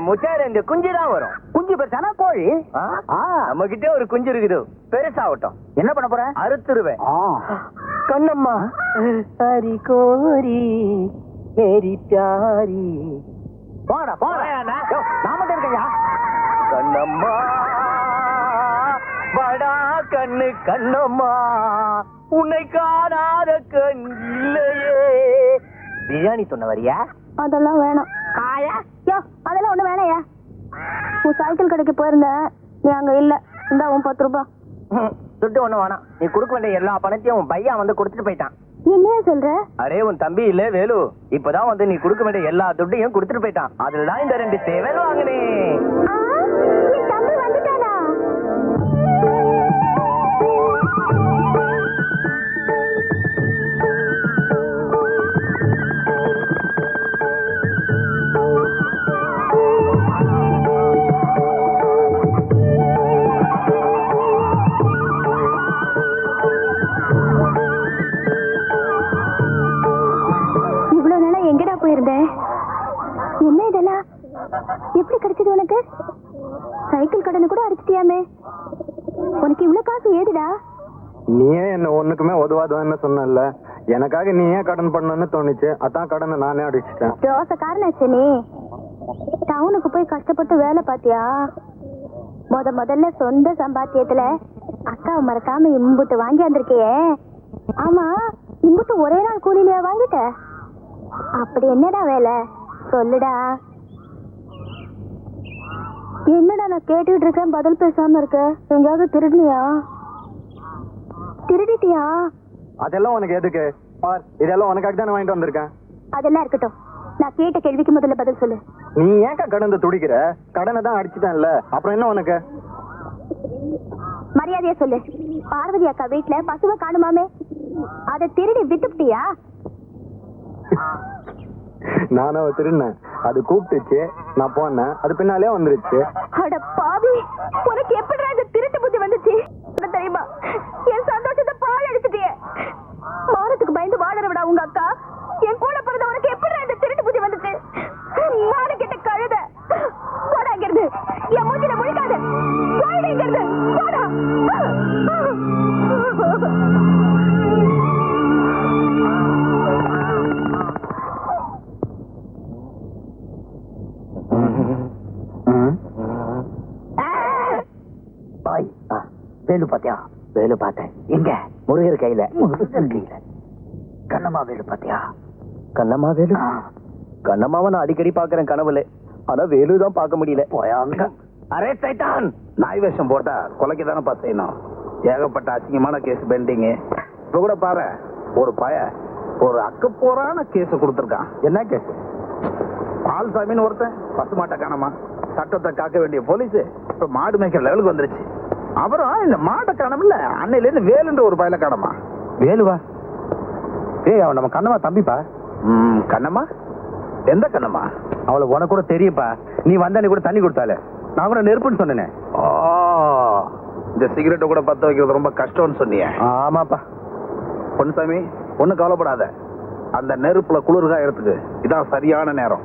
முட்டையில இருந்து குஞ்சு தான் வரும். குஞ்சு பெருசானா கோழி. நம்ம கிட்ட ஒரு குஞ்சு இருக்குது, பெருசாகட்டும். என்ன பண்ண போற? அறுத்துருவேன். கண்ணம்மா ஹரி கோரி மேரி பியாரி. போடா போடா, நான் மட்டும் இருக்கையா? கண்ணம்மா வடா கண்ணு கண்ணம்மா, உன்னை காணாத கண் இல்லையே. பிரியாணி சொன்ன வரியா? அதெல்லாம் வேணும். அதெல்லாம் ஒண்ணு வேணையா? உன் சைக்கிள் கடைக்கு போயிருந்தேன், நீ அங்க இல்ல. இந்த உன் 10 ரூபாய் துட்டு ஒண்ணு வேணாம். நீ கொடுக்க வேண்டிய எல்லா பணத்தையும் உன் பையன் வந்து கொடுத்துட்டு போயிட்டான். என்னையா சொல்ற? அரே, உன் தம்பி இல்ல வேலு, இப்பதான் வந்து நீ கொடுக்க வேண்டிய எல்லா துட்டையும் கொடுத்துட்டு போயிட்டான். அதுலதான் இந்த 2 சேவல் வாங்கினேன். என் தம்பி வந்துட்டானா? எங்கடா போயிருந்த? என்ன இதெல்லாம்? எப்படி கிடைச்சது உனக்கு? சைக்கிள் கடனை கூட அடிச்சிட்டியாமே. உனக்கு இவ்வளவு காசு ஏதுடா? நீயே என்ன ஒண்ணுக்குமே உதவாதுன்னு சொன்னல, எனக்காக நீ ஏன் கடன் பண்ணணும்னு தோணுச்சு. அதான் கடனை நானே அடிச்சிட்டேன். தோசைக்காரனாச்சு நீ. டவுனுக்கு போய் கஷ்டப்பட்டு வேலை பாத்தியா? முதல்ல சொந்த சம்பாத்தியத்துல அக்காவை மறக்காம இம்புட்டு வாங்கி வந்திருக்கியே. ஆமா, இம்புட்டு ஒரே நாள் கூலியில வாங்கிட்ட? அப்படி என்னடா வேலை சொல்லுடா. என்னடா நான் கேட்டுட்டு இருக்கேன், பதில் பேசாம இருக்க? எங்கேயாவது திருடினியா? திருடிட்டியா? அதெல்லாம் உனக்கு எதுக்கு? இதெல்லாம் உனக்காக தானே வாங்கிட்டு வந்திருக்கேன். அதெல்லாம் இருக்கட்டும், நான் கேட்ட கேள்விக்கு முதல்ல பதில் சொல்லு. நீ ஏன் கடந்து துடிக்கிற? கடனை தான் அடிச்சுட்டான்ல, அப்புறம் என்ன உனக்கு? மரியாதையா சொல்லு. பார்வதி அக்கா வீட்டுல பசுவை காணுமாமே, அதை திருடி வித்துட்டியா? நானும் திருடினேன். அது கூப்பிட்டுச்சு, நான் போனேன், அது பின்னாலே வந்துருச்சு. அட பாவி, உனக்கு எப்படி இந்த திருட்டு புத்தி வந்துச்சு தெரியுமா? என் சந்தோஷத்தை பால் அடிச்சுட்டியே. மானத்துக்கு பயந்து வாழற விட உங்க அக்கா, என் கூட பிறந்த உனக்கு எப்படி இந்த திருட்டு புத்தி வந்துச்சு? நானு கிட்ட கழுத போடாங்கிறது என் மூஞ்சில முழிக்காது. போயிடுங்கிறது போடா. வேலு பாத்தியா? வேலு பார்த்தேன். எங்க? முருகர் கையில. முருகர் கையில. கண்ணம்மா வேலு பாத்தியா? கண்ணம்மா வேலு? கண்ணம்மாவை நான் அடிக்கடி பாக்குறேன் கனவுல, ஆனா வேலுதான் பார்க்க முடியல. போயாங்க. அரே சைத்தான், நாய் வேஷம் போட்டா கொலைக்கு தானே பார்த்தேன். ஏகப்பட்ட அசிங்கமான கேஸ் பெண்டிங். இப்ப கூட பாரு, ஒரு ஒரு அக்கப்போரான கேஸ் கொடுத்துருக்கான். என்ன கேஸ்? பால்சாமின்னு ஒருத்தன் பசுமாட்டை காணமா, சட்டத்தை காக்க வேண்டிய போலீஸ் இப்ப மாடு மேய்க்கிற லெவலுக்கு வந்துருச்சு. அப்புறம் இந்த மாட்டை காணமில்ல, அன்னையில இருந்து வேலுன்ற ஒரு பயல காணமா. வேலுவா? ஏய், அவன் நம்ம கண்ணம்மா தம்பிப்பா. கண்ணம்மா? எந்த கண்ணம்மா? அவளை உனக்கு கூட தெரியுப்பா. நீ வந்த கூட தண்ணி கொடுத்தாலே. நான் கூட நெருப்புன்னு சொன்னேனே. இந்த சிகரெட்டை கூட பத்த வைக்கிறது ரொம்ப கஷ்டம்னு சொன்னீங்க. ஆமாப்பா. பொன்சாமி, ஒன்றும் கவலைப்படாத. அந்த நெருப்புல குளிர்காயறதுக்கு இதான் சரியான நேரம்.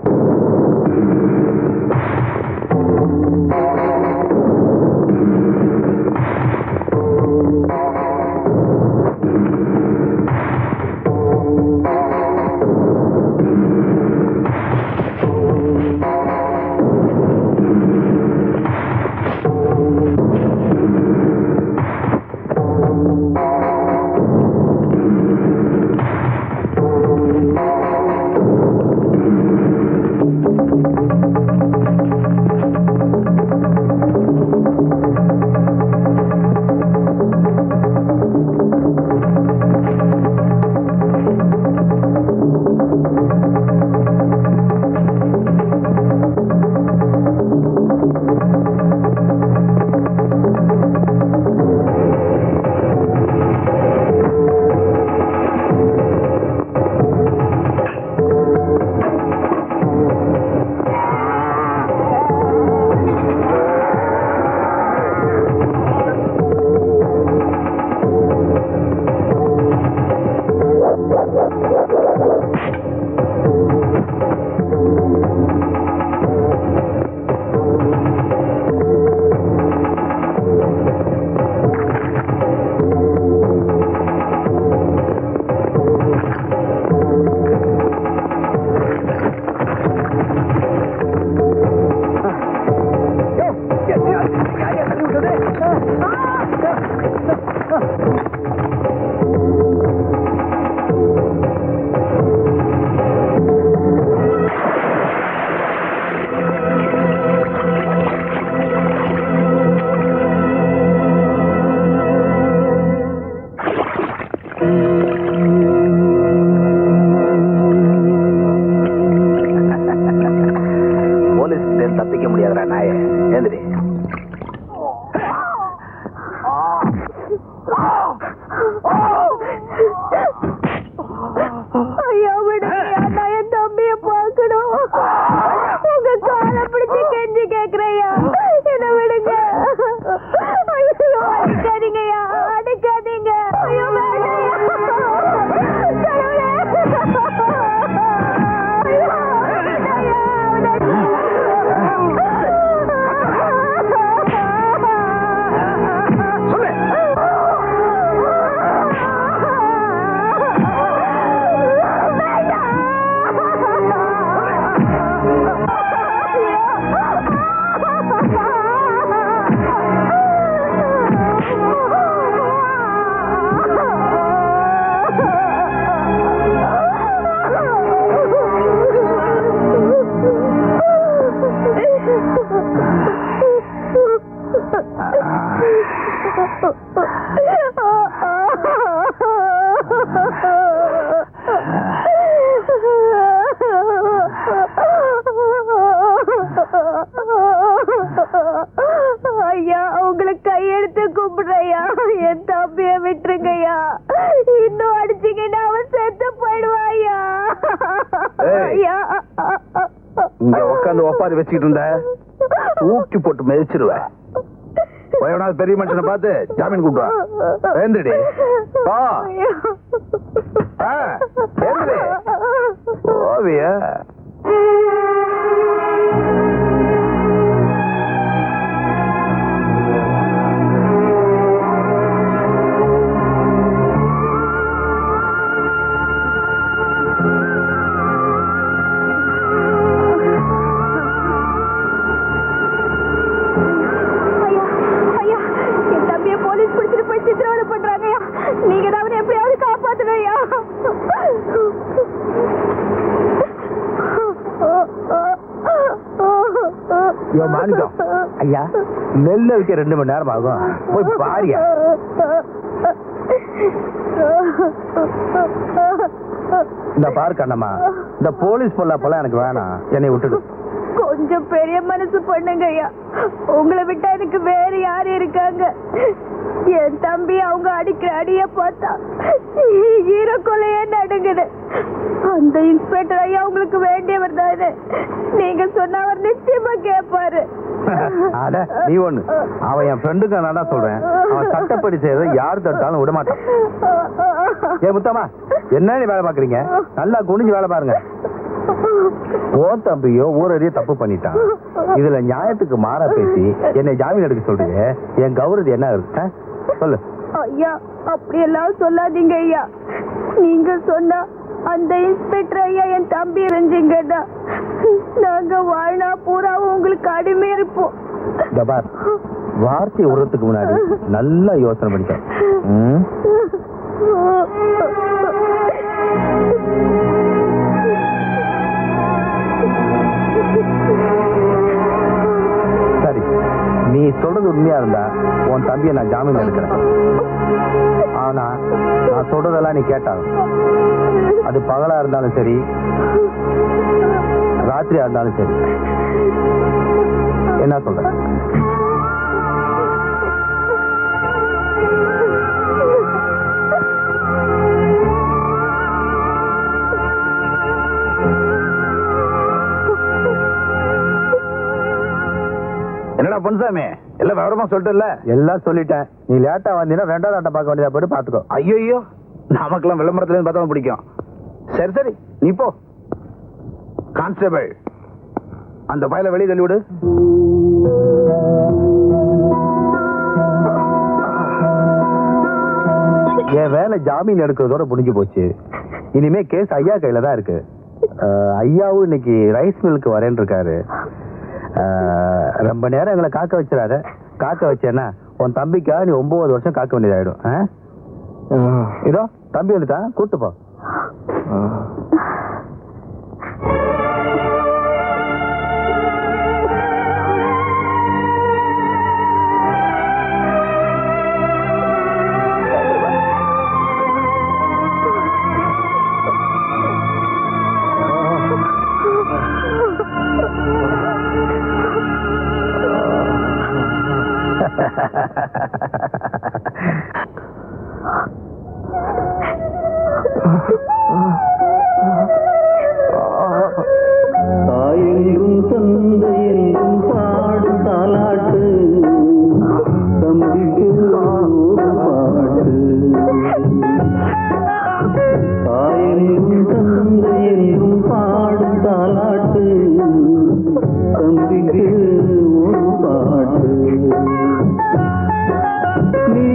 தப்பிக்க முடியாதுடா நாய. ஏந்திரி. ஐயா விடுங்க, நான் என் தம்பிய பார்க்கணும். உங்க காலை பிடிச்சு கெஞ்சி கேக்குறையா, என்ன விடுங்க. ஐயோ அடிக்காதீங்கய்யா, அடிக்காதீங்க. ஐயோ ஐயா, உங்களுக்கு கையெடுத்து கும்பிடுறையா, என் தம்பிய விட்டுருங்கய்யா. இன்னும் அடிச்சீங்கன்னா அவன் செத்து போயிடுவாயா. இங்க உட்காந்து ஒப்பாரி வச்சுக்கிட்டு இருந்த ஊக்கி போட்டு மிதிச்சிருவேன். பெரிய மனுஷனை பார்த்து ஜாமீன் கூப்பிடுவா. ஏந்திரடி ஓவிய. நீங்க தான் எப்படியாவது காப்பாத்துறையா. மாணிக்கம் ஐயா, நெல்ல வைக்க 2 மணி நேரம் ஆகும், போய் பாரியா. இந்த பாரு கண்ணம்மா, இந்த போலீஸ் பொல்லாப்பெல்லாம் எனக்கு வேணாம், என்னை விட்டுடு. கொஞ்சம் பெரிய மனசு பண்ணுங்க ஐயா, உங்களை விட்டா எனக்கு வேற யாரு இருக்காங்க? என் தம்பி அவங்க அடிக்கிற அடிய பார்த்தா ஈரக்கொலையே நடுங்குது. அந்த இன்ஸ்பெக்டர் ஐயா உங்களுக்கு வேண்டியவர் தானே, நீங்க சொன்ன அவர் நிச்சயமா கேட்பாரு. அட நீ ஒண்ணு, அவன் என் ஃப்ரெண்டுக்கு நான் சொல்றேன், அவன் சட்டப்படி செய்யறத யாரு தட்டாலும் விட மாட்டான். ஏ முத்தம்மா, என்ன வேலை பாக்குறீங்க? நல்லா குனிஞ்சு வேலை பாருங்க. ஓ தம்பியோ ஊரறிய தப்பு பண்ணிட்டான், இதுல நியாயத்துக்கு மாறா பேசி என்னை ஜாமீன் எடுக்க சொல்றீங்க. என் கௌரவம் என்ன இருக்கு சொல்லு. ஐயா அப்படியெல்லாம் சொல்லாதீங்க ஐயா. நீங்க சொன்னா அந்த இன்ஸ்பெக்டர் ஐயா என் தம்பி இருந்தீங்கன்னா நாங்க வாழ்நா பூராவும் உங்களுக்கு அடிமை இருப்போம். வார்த்தை விடுறதுக்கு முன்னாடி நல்லா யோசனை பண்ணிட்டேன். சரி, நீ சொல்றது உண்மையா இருந்தா உன் தம்பியை நான் ஜாமீன் எடுக்கிறேன். ஆனா நான் சொல்றதெல்லாம் நீ கேட்டாலும், அது பகலா இருந்தாலும் சரி ராத்திரியா இருந்தாலும் சரி, என்ன சொல்ற? என்னடா பொன்சாமி, எல்லாம் விவரமா சொல்லிட்டு? எல்லாம் சொல்லிட்டேன். நீ லேட்டா வந்தீங்கன்னா ரெண்டாவது ஆட்டம் பார்க்க வேண்டியதா போயிட்டு பாத்துக்கோ. ஐயோ, நமக்கெல்லாம் விளம்பரத்துல இருந்து பார்த்தா பிடிக்கும். சரி சரி, நீ போ. கான்ஸ்டபிள், அந்த பையல வெளியே தள்ளி விடு. என் வேலை ஜாமீன் எடுக்கிறதோட முடிஞ்சு போச்சு. இனிமே கேஸ் ஐயா கையில தான் இருக்கு. ஐயாவும் இன்னைக்கு ரைஸ் மில்லுக்கு வரேன்னு இருக்காரு. ரொம்ப நேரம் எங்களை காக்க வச்சிடாத. காக்க வச்சேன்னா உன் தம்பிக்காக நீ 9 வருஷம் காக்க வேண்டியதாயிடும். இதோ தம்பி வந்துட்டான், கூட்டு போ. தாயெங்கும் தந்தையெங்கும் பாடும் தாலாட்டு, தம்பிக்கு ஒரு பாட்டு. தாயெங்கும் தந்தையெங்கும் பாடும் தாலாட்டு, தம்பிக்கு ஒரு பாட்டு. நீ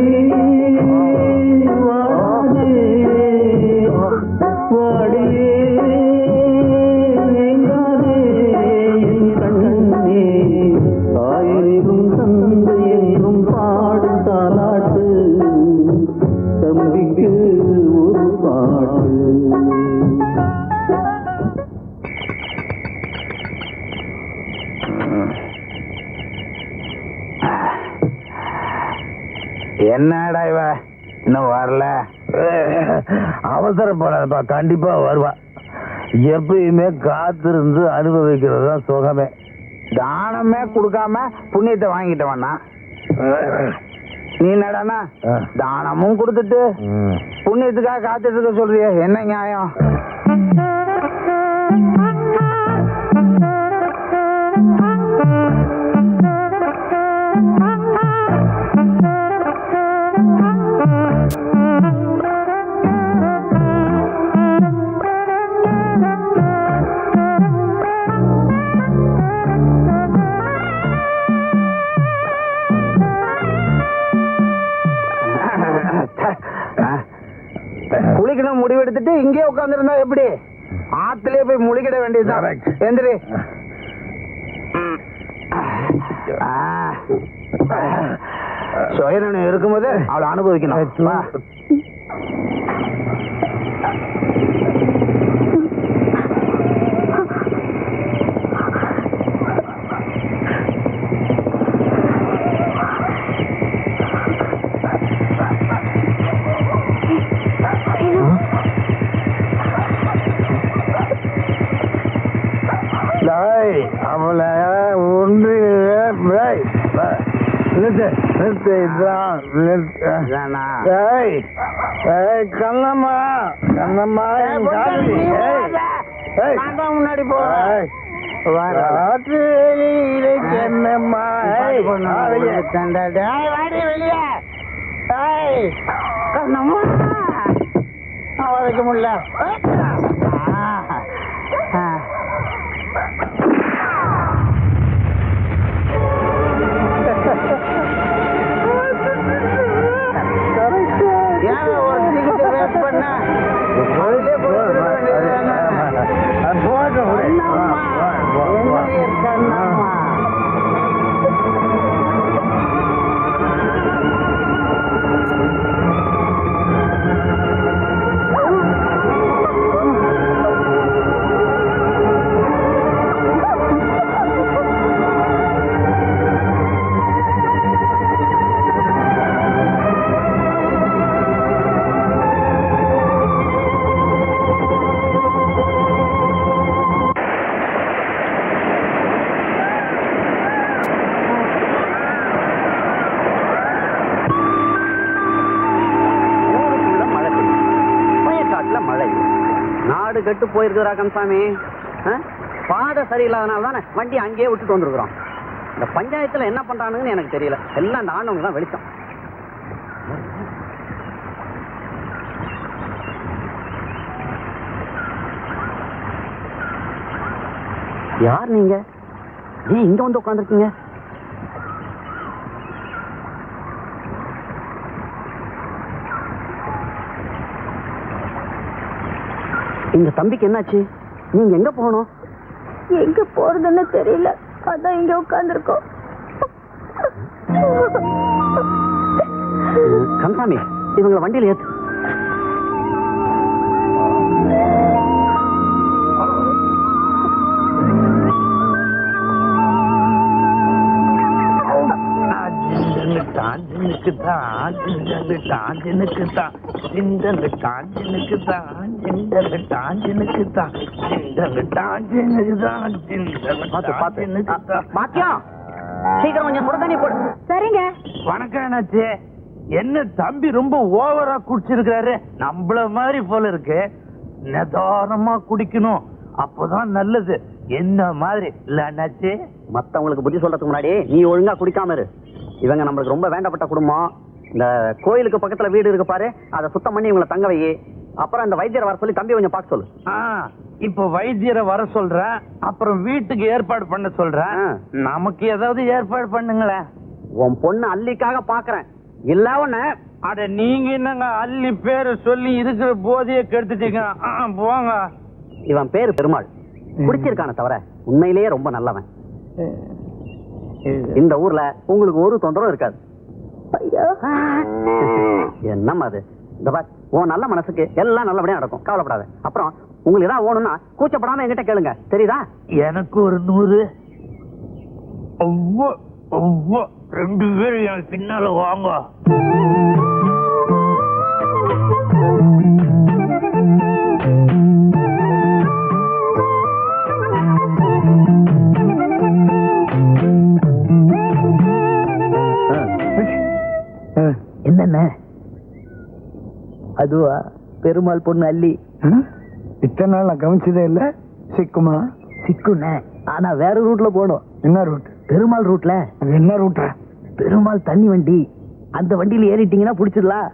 வாடே வாடியே என்னடா இவ இன்னும் வரல? அவசரப்படாதப்பா, கண்டிப்பா வருவா. எப்பயுமே காத்திருந்து அனுபவிக்கிறது தான் சுகமே. தானமே கொடுக்காம புண்ணியத்தை வாங்கிட்டவனா நீ? என்னடானா தானமும் கொடுத்துட்டு புண்ணியத்துக்காக காத்துட்டு இருக்க சொல்றிய? என்ன நியாயம்? குளிக்கணும் முடிவெடுத்துட்டு இங்கே உட்காந்துருந்தா எப்படி? ஆத்திலே போய் முழிக்கிட வேண்டியதுதான். எந்திரி. சுயநலம் இருக்கும்போது அவளை அனுபவிக்கணும். அவளை ஒன்று கண்ணம்மா கண்ணம்மா முன்னாடி போ என்னம்மா வெளியே கண்ணம்மா வைக்க முடியல கெட்டு போயிருக்கிறா கந்தசாமி. பாதை சரியில்லாதனால தானே வண்டி அங்கேயே விட்டுட்டு வந்துருக்குறோம். இந்த பஞ்சாயத்துல என்ன பண்றானுங்கன்னு எனக்கு தெரியல. எல்லாம் இந்த ஆண்டவங்க தான் வெளிச்சம். யார் நீங்க? ஏன் இங்க வந்து உட்காந்துருக்கீங்க? இந்த தம்பிக்கு என்னாச்சு? நீங்க எங்க போகணும்? எங்க போறதுன்னு தெரியல, அதான் இங்க உட்கார்ந்துருக்கோம். கந்தசாமி, இவங்களை வண்டியில ஏத்து. சரிங்க. வணக்கம் என்னாச்சு? என்ன தம்பி ரொம்ப ஓவரா குடிச்சிருக்காரு? நம்மள மாதிரி போல இருக்கு. நிதானமா குடிக்கணும், அப்பதான் நல்லது. என்ன மாதிரி இல்ல அண்ணாச்சி? மத்தவங்களுக்கு புத்தி சொல்றதுக்கு முன்னாடி நீ ஒழுங்கா குடிக்காம இரு. இவங்க நம்மளுக்கு ரொம்ப வேண்டப்பட்ட குடும்பம். இந்த கோயிலுக்கு பக்கத்துல வீடு இருக்கு பாரு, அதை சுத்தம் பண்ணி இவங்களை தங்க வை. அப்புறம் இந்த வைத்தியரை வர சொல்லி தம்பி கொஞ்சம் பார்க்க சொல்லு. இப்ப வைத்தியரை வர சொல்றேன், அப்புறம் வீட்டுக்கு ஏற்பாடு பண்ண சொல்றேன். நமக்கு ஏதாவது ஏற்பாடு பண்ணுங்களேன். உன் பொண்ணு அல்லிக்காக பாக்குறேன். இல்ல ஒண்ணு. அட நீங்க என்னங்க அல்லி பேரு சொல்லி இருக்கிற போதையே கெடுத்துட்டீங்க. போங்க. இவன் பேரு பெருமாள். குடிச்சிருக்கான தவிர உண்மையிலேயே ரொம்ப நல்லவன். இந்த ஊர்ல உங்களுக்கு ஒரு தொந்தரவும் இருக்காது. என்னம்மா அது? இந்த பார், உன் நல்ல மனசுக்கு எல்லாம் நல்லபடியா நடக்கும், கவலைப்படாத. அப்புறம் உங்களுக்கு ஏதாவது ஓணும்னா கூச்சப்படாம என்கிட்ட கேளுங்க, தெரியுதா? எனக்கு ஒரு 100. 2 பேரும் எனக்கு பின்னால வாங்க. என்னென்ன அதுவா? பெருமாள் பொண்ணு அல்லி. இத்தனை நாள் நான் கவனிச்சதே இல்ல. சிக்குமா? சிக்குண்ண, ஆனா வேற ரூட்ல போடும். என்ன ரூட்? பெருமாள் ரூட்ல. என்ன ரூட்? பெருமாள் தண்ணி வண்டி. அந்த வண்டியில ஏறிட்டீங்கன்னா புடிச்சிடலாம்.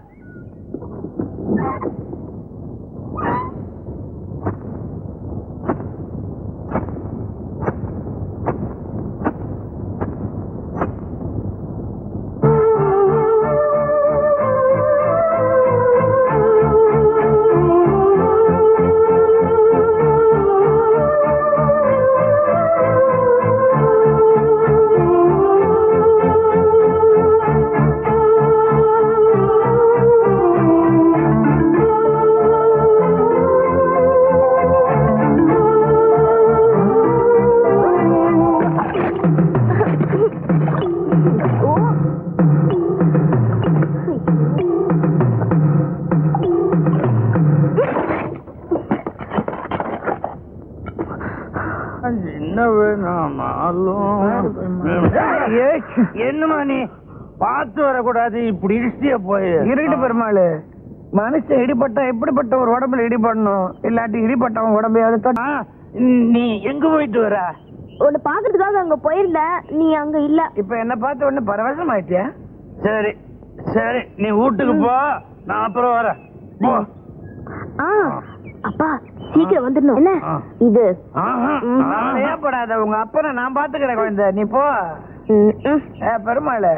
என்ன வேணாமாலும் என்னமா நீ பார்த்து வரக்கூடாது, இப்படி இடிச்சிய போய் இருட்டு பெருமாள். மனுஷன் இடிப்பட்டா எப்படிப்பட்ட ஒரு உடம்புல இடிபடணும், இல்லாட்டி இடிப்பட்டவன் உடம்பையாவது. நீ எங்க போயிட்டு வர? உன்னை பாக்குறதுக்காக அங்க போயிருந்த, நீ அங்க இல்ல. இப்ப என்ன பார்த்து ஒண்ணு பரவசம் ஆயிட்டியா? சரி சரி, நீ வீட்டுக்கு போ, நான் அப்புறம் வரேன். போ. அப்பா சீக்கிரம் வந்துடணும். என்ன இது? ஏப்படாத, உங்க அப்பனை நான் பாத்துக்கிறேன் குழந்தை, நீ போ. பெருமாள்,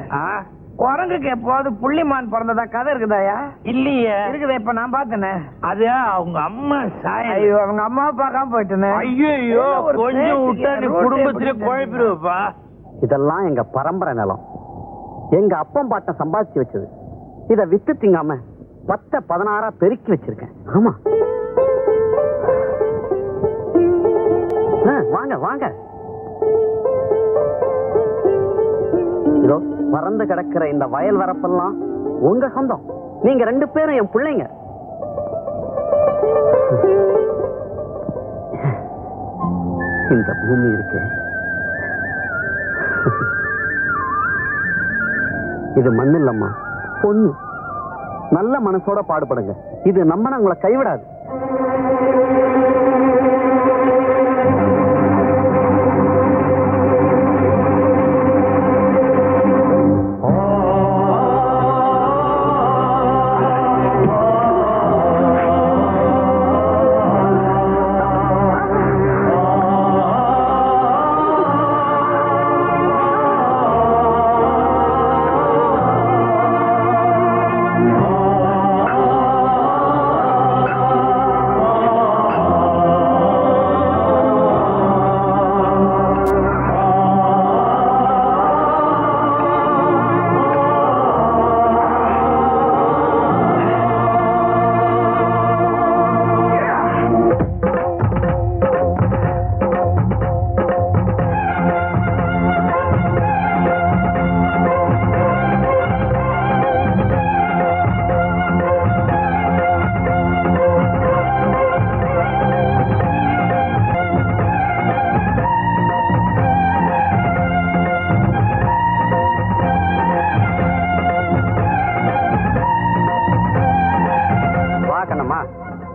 குரங்குக்கு எப்போது புள்ளிமான் பிறந்ததா கதை இருக்குதாயா? இல்லையே. இருக்குதா? இப்ப நான் பார்த்தேனே. அது அவங்க அம்மா சாய். ஐயோ, அவங்க அம்மா பார்க்காம போயிட்டேனே. ஐயோ, கொஞ்சம் விட்டா நீ குடும்பத்திலே குழப்பிடுவப்பா. இதெல்லாம் எங்க பரம்பரை நிலம். எங்க அப்பன் பாட்டன் சம்பாதிச்சு வச்சது. இத வித்து திங்காம 10-16 பெருக்கி வச்சிருக்கேன். ஆமா, வாங்க வாங்க. இதோ பறந்து கிடக்கிற இந்த வயல் வரப்பெல்லாம் உங்க சொந்தம். நீங்க 2 பேரும் என் பிள்ளைங்க. இந்த பூமி இருக்கு, இது மண் இல்லம்மா, பொண்ணு. நல்ல மனசோட பாடுபடுங்க. இது நம்ம உங்களை கைவிடாது.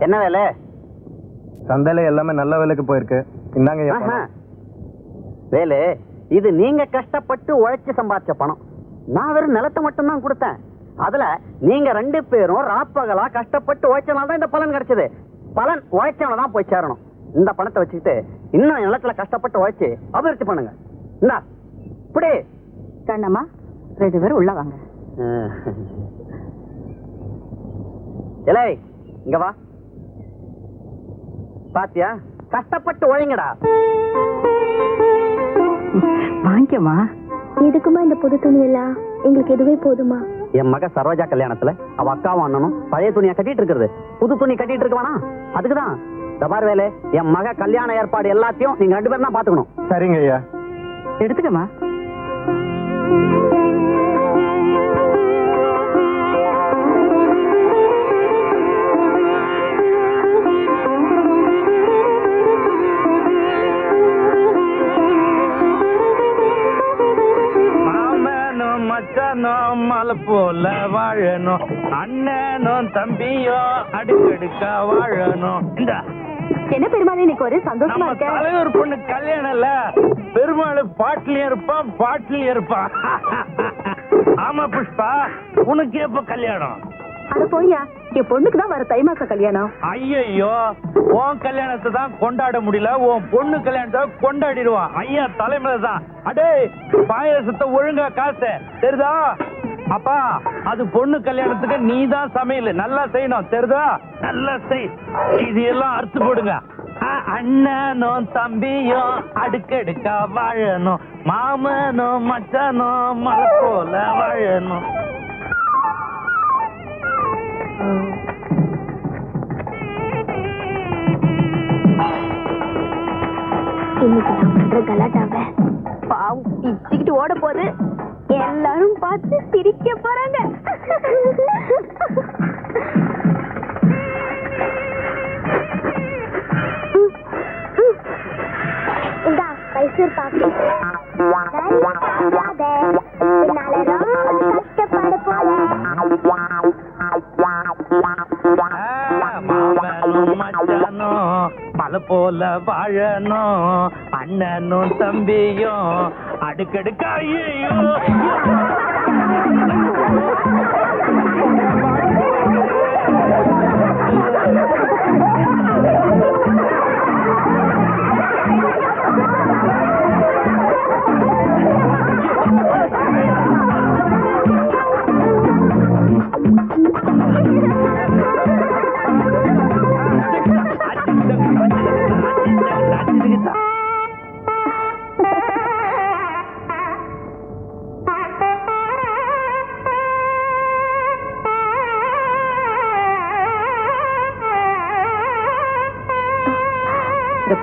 என்ன வேலை? சந்தையில எல்லாமே நல்ல வேலைக்கு போயிருக்கு. இந்தாங்க வேலை. இது நீங்க கஷ்டப்பட்டு உழைச்சு சம்பாதிச்ச பணம். நான் வெறும் நிலத்தை மட்டும் தான் கொடுத்தேன். அதுல நீங்க 2 பேரும் ராப்பகலா கஷ்டப்பட்டு உழைச்சனால தான் இந்த பலன் கிடைச்சது. பலன் உழைச்சவன தான் போய் சேரணும். இந்த பணத்தை வச்சுக்கிட்டு இன்னும் நிலத்துல கஷ்டப்பட்டு உழைச்சு அபிவிருத்தி பண்ணுங்க. இந்தா இப்படி. கண்ணம்மா 2 பேரும் உள்ள வாங்க. இலை இங்க வா. பாத்தியா, கஷ்டப்பட்டு உழைங்கடா. வாங்கிக்கமா. எதுக்குமா இந்த புது துணி எல்லாம்? எங்களுக்கு எதுவே போதுமா? என் மக சரோஜா கல்யாணத்துல அவ அக்காவும் அண்ணனும் பழைய துணியை கட்டிட்டு இருக்கிறது. புது துணி கட்டிட்டு இருக்க வேணா, அதுக்குதான். தபார் வேலை, என் மக கல்யாண ஏற்பாடு எல்லாத்தையும் நீங்க 2 பேரும் தான் பாத்துக்கணும். சரிங்க ஐயா. எடுத்துக்கமா. மலை போல வாழணும், அண்ணனும் தம்பியும் அடுக்கடுக்கா வாழணும். இந்த என்ன பெருமாள் இன்னைக்கு ஒரு சந்தோஷமா இருக்க? தலைவர் பொண்ணு கல்யாணம் இல்ல, பெருமாள் பாட்டிலையும் இருப்பான் பாட்டிலையும் இருப்பான். ஆமா புஷ்பா, உனக்கு எப்ப கல்யாணம்? அட போய்யா, என் பொண்ணுக்கு தான் வர தை மாச கல்யாணம். ஐயோ, உன் கல்யாணத்தை தான் கொண்டாட முடியல, உன் பொண்ணு கல்யாணத்தை கொண்டாடிடுவான். ஐயா தலைமையில தான். அடே பாயசத்தை ஒழுங்கா காசு தெரியுதா? அப்பா, அது பொண்ணு கல்யாணத்துக்கு நீ தான் சமையல் நல்லா செய்யணும் தெரியுதா? நல்லா செய். இது எல்லாம் அறுத்து போடுங்க. அண்ணனும் தம்பியும் அடுக்கடுக்கா வாழணும், மாமனும் மச்சானும் மலை போல வாழணும். இன்னைக்கு நான் பண்ற கலாட்டாவ பாவம் பிச்சுக்கிட்டு ஓட போது எல்லாரும் பார்த்து சிரிக்க போறாங்க. இந்த மைசூர் பாக்கு போல வாழணும் அண்ணனும் தம்பியும் அடுக்கடுக்கா ஐயோ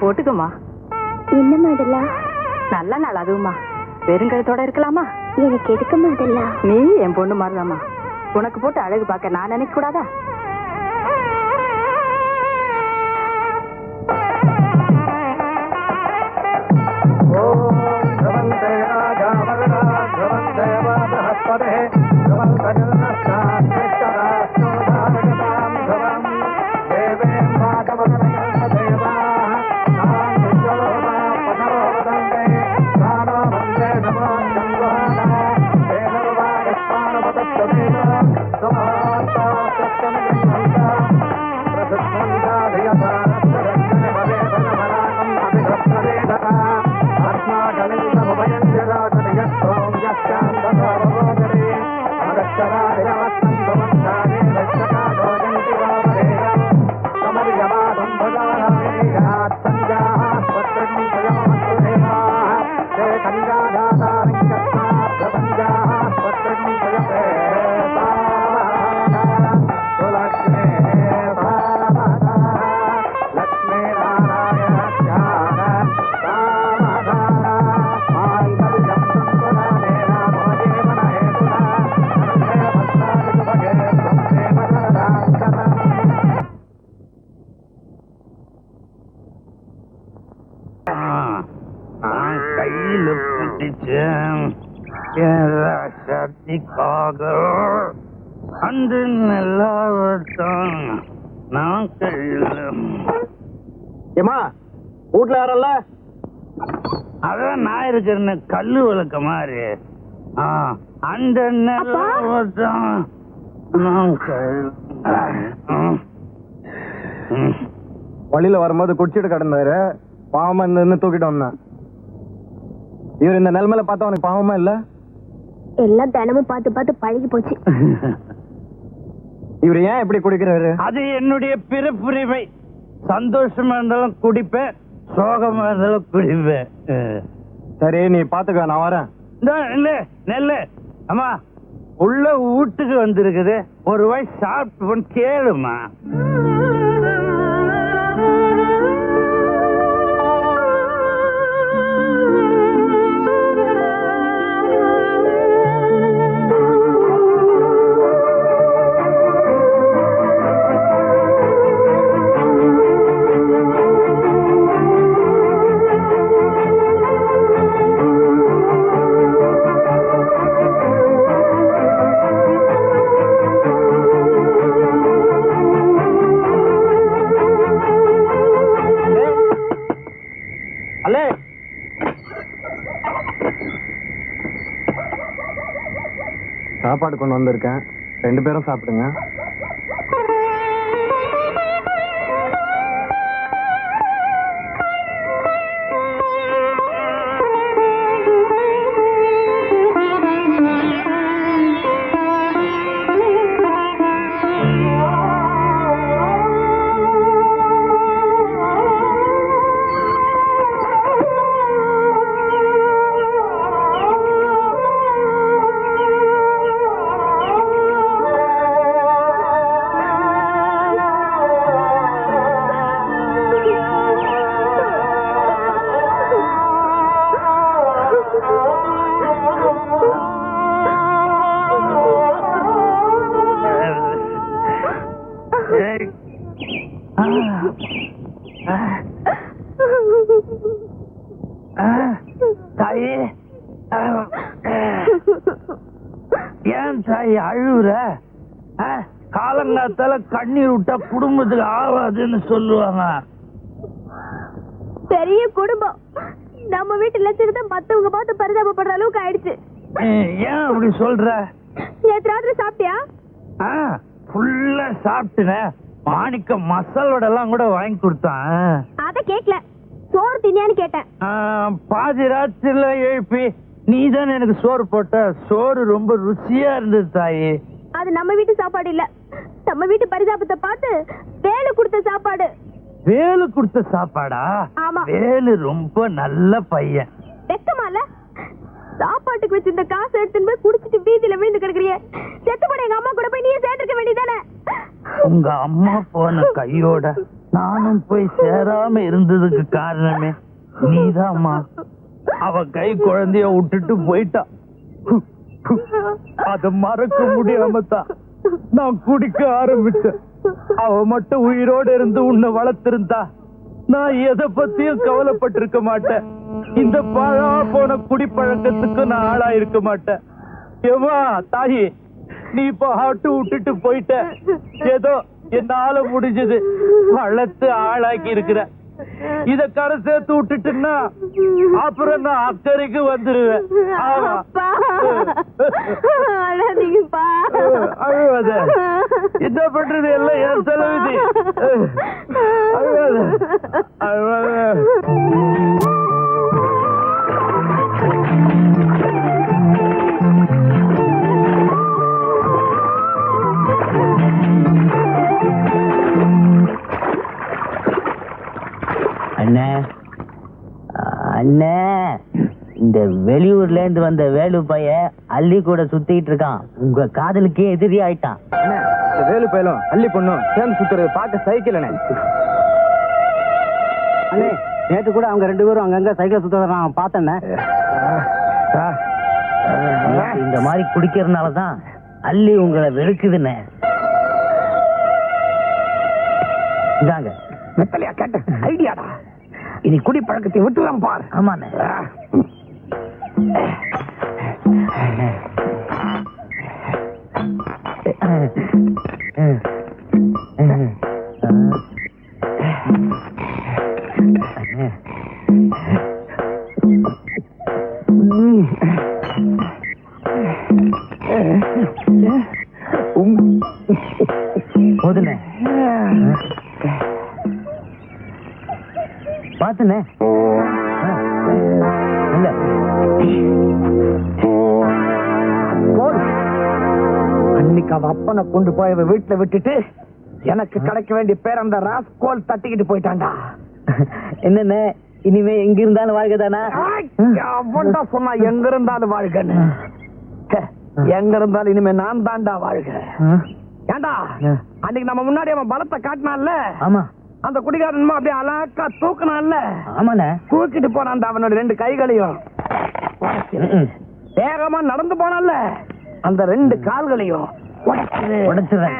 போட்டுக்குமா. என்னம்மா இதெல்லாம்? நல்ல நாள் அதுவுமா. பெருங்கழுத்தோட இருக்கலாமா? எனக்கு எதுக்குமா இதெல்லாம்? நீ என் பொண்ணு மாதிரிதாம்மா. உனக்கு போட்டு அழகு பார்க்க நான் நினைக்க கூடாதா? வீட்டுல யாரல்ல அதான் நான் இருக்கிறேன்னு கல்லு விளக்க மாதிரி அந்த வழியில வரும்போது குடிச்சிட்டு கிடந்தாரு. பாவமா இருந்து தூக்கிட்டு வந்தேன். இவர் இந்த நிலைமையில பார்த்தா உனக்கு பாவமா இல்ல? எல்லாம் தினமும் பார்த்து பார்த்து பழகி போச்சு. இவர் ஏன் எப்படி குடிக்கிறாரு? அது என்னுடைய பிறப்புரிமை. சந்தோஷமா இருந்தாலும் குடிப்பேன், சோகமா இருந்தாலும் குடிப்பேன். சரி, நீ பாத்துக்க, நான் வரேன். நெல்லு அம்மா உள்ள வீட்டுக்கு வந்திருக்குது, ஒரு வாய் சாப்பிட்டு கேளுமா. சாப்பாடு கொண்டு வந்திருக்கேன், 2 பேரும் சாப்பிடுங்க. தாயே, ஏன் தாய் அழுவுற? காலங்காத்தால கண்ணீர் விட்டா குடும்பத்துக்கு ஆகாதுன்னு சொல்லுவாங்க. பெரிய குடும்பம். நம்ம வீட்டு லட்சணத்தை மத்தவங்க பார்த்து பரிதாபப்படுற அளவுக்கு ஆயிடுச்சு. ஏன் அப்படி சொல்ற? நேற்று ராத்திரி சாப்பிட்டியா? ஃபுல்லா சாப்பிட்டுனேன். மாணிக்க மசாலோட எல்லாம் கூட வாங்கி கொடுத்தான். அத கேக்கல, சோறு தின்னியான்னு கேட்டேன். பாதி ராத்திரில எழுப்பி நீ தானே எனக்கு சோறு போட்ட. சோறு ரொம்ப ருசியா இருந்தது தாயி. அது நம்ம வீட்டு சாப்பாடு இல்ல, நம்ம வீட்டு பரிதாபத்தை பார்த்து வேலு கொடுத்த சாப்பாடு. வேலு கொடுத்த சாப்பாடா? ஆமா. வேலு ரொம்ப நல்ல பையன். வெக்கமால சாப்பாட்டுக்கு வச்சிருந்த காசு எடுத்துன்னு போய் குடிச்சிட்டு வீதியில விழுந்து கிடக்குறிய. செத்து போன எங்க அம்மா கூட போய் நீயே சேர்ந்துக்க வேண்டியதானே? உங்க அம்மா போன கையோட நானும் போய் சேராம இருந்ததுக்கு காரணமே நீதாம்மா. அவ கை குழந்தைய விட்டுட்டு போயிட்டா. அத மறக்க முடியாம தான் நான் குடிக்க ஆரம்பிச்சேன். அவ மட்டும் உயிரோட இருந்து உன்னை வளர்த்திருந்தா நான் எதை பத்தியும் கவலைப்பட்டிருக்க மாட்டேன். இந்த பழா போன குடிப்பழக்கத்துக்கு நான் ஆளா இருக்க மாட்டேன். ஏமா தாயி, நீ இப்ப ஆட்டு விட்டுட்டு போயிட்ட. ஏதோ என்னால முடிஞ்சது வளர்த்து ஆளாக்கி இருக்கிற. இத கரை சேர்த்து விட்டுட்டுன்னா அப்புறம் நான் அக்கறைக்கு வந்துருவேன். ஆமா, அழுவாத. என்ன பண்றது, எல்லாம் என் செலவுதி. அழுவாத அழுவாத. அண்ணே அண்ணே, இந்த வெளியூர்ல இருந்து வந்த வேலு பைய அள்ளி கூட சுத்திட்டு இருக்கான். உங்க காதலுக்கே எதிரி ஆயிட்டான். வேலு பையலும் அள்ளி பொண்ணும் சேர்ந்து சுத்துறது பார்க்க சைக்கிள் அண்ணே. நேற்று கூட அவங்க 2 பேரும் அங்கங்க சைக்கிள் சுத்த நான் பார்த்தேன். இந்த மாதிரி குடிக்கிறதுனாலதான் அள்ளி உங்களை வெறுக்குதுன்னு. இதாங்க மெத்தலையா கேட்ட ஐடியாடா. இனி குடி பழக்கத்தை விட்டுலாம் பாரு. ஆமாண்ணே. போதுண்ணே, பாத்துண்ணே. இல்ல அன்னைக்கு அவ அப்பனை கொண்டு போய் அவ வீட்டுல விட்டுட்டு எனக்கு கிடைக்க வேண்டிய பேர் அந்த ராஸ்கோல் தட்டிக்கிட்டு போயிட்டான்டா. என்னண்ணே, இனிமே எங்க இருந்தாலும் வாழ்க்கைதானா? அவன்டா சொன்னா எங்க இருந்தாலும் வாழ்கன்னு. எங்க இருந்தாலும் இனிமே நான் தான்டா வாழ்க. ஏண்டா அன்னைக்கு நம்ம முன்னாடி அவன் பலத்தை காட்டினான்ல. ஆமா. அந்த குடிகாரன் அப்படியே அழகா தூக்கினான்ல. ஆமாண்ணே. தூக்கிட்டு போனான் அவனோட 2 கைகளையும். வேகமா நடந்து போனான்ல, அந்த 2 கால்களையும் உடைச்சிடுறேன்.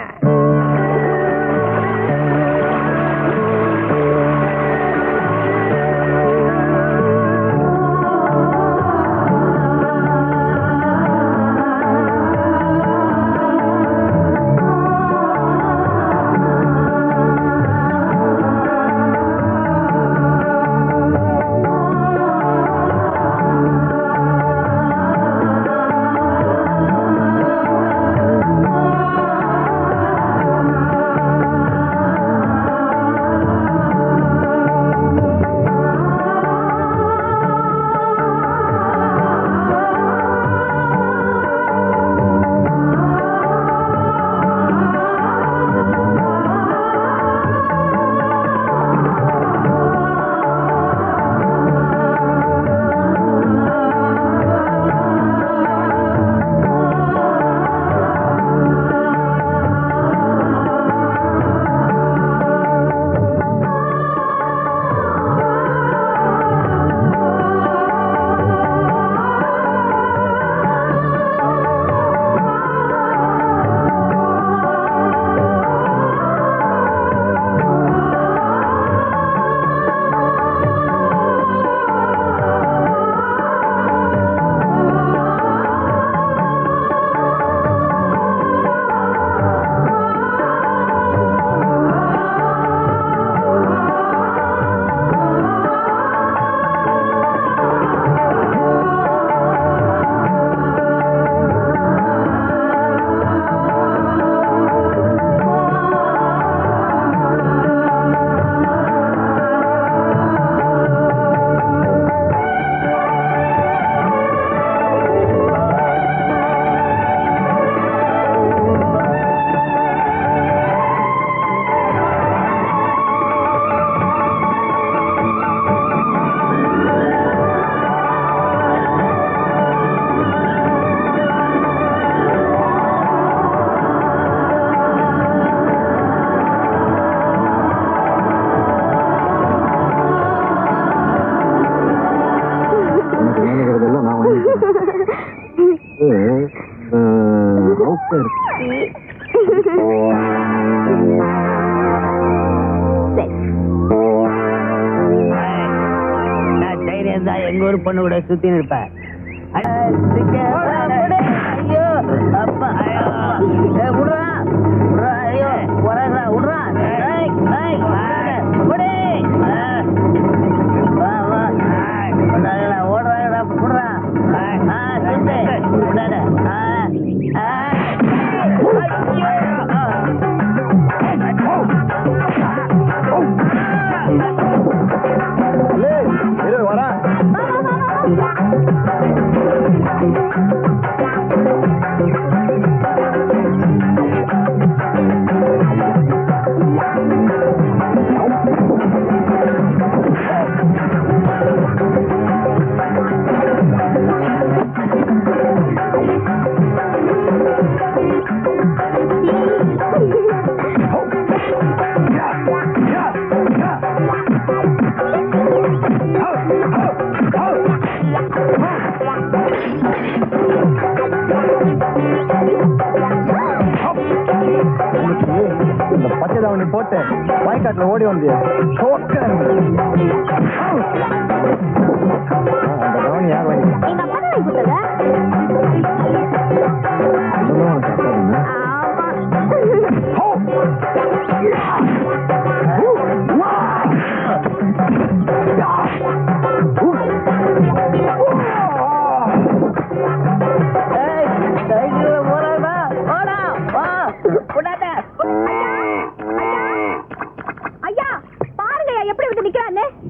நான் தைரியம் தான் எங்க ஊர் பொண்ணு கூட சுத்தி இருப்பேன். ஐயோ அப்பா, விடுறா ஐயோ விடுறா விடுறா. ஓடுறாங்கடா விடுறா. வரா இந்த பச்சை தாவணி போட்டு வாய்க்காட்டுல ஓடி வந்தியா? அந்த தாவணி யார் வாங்கி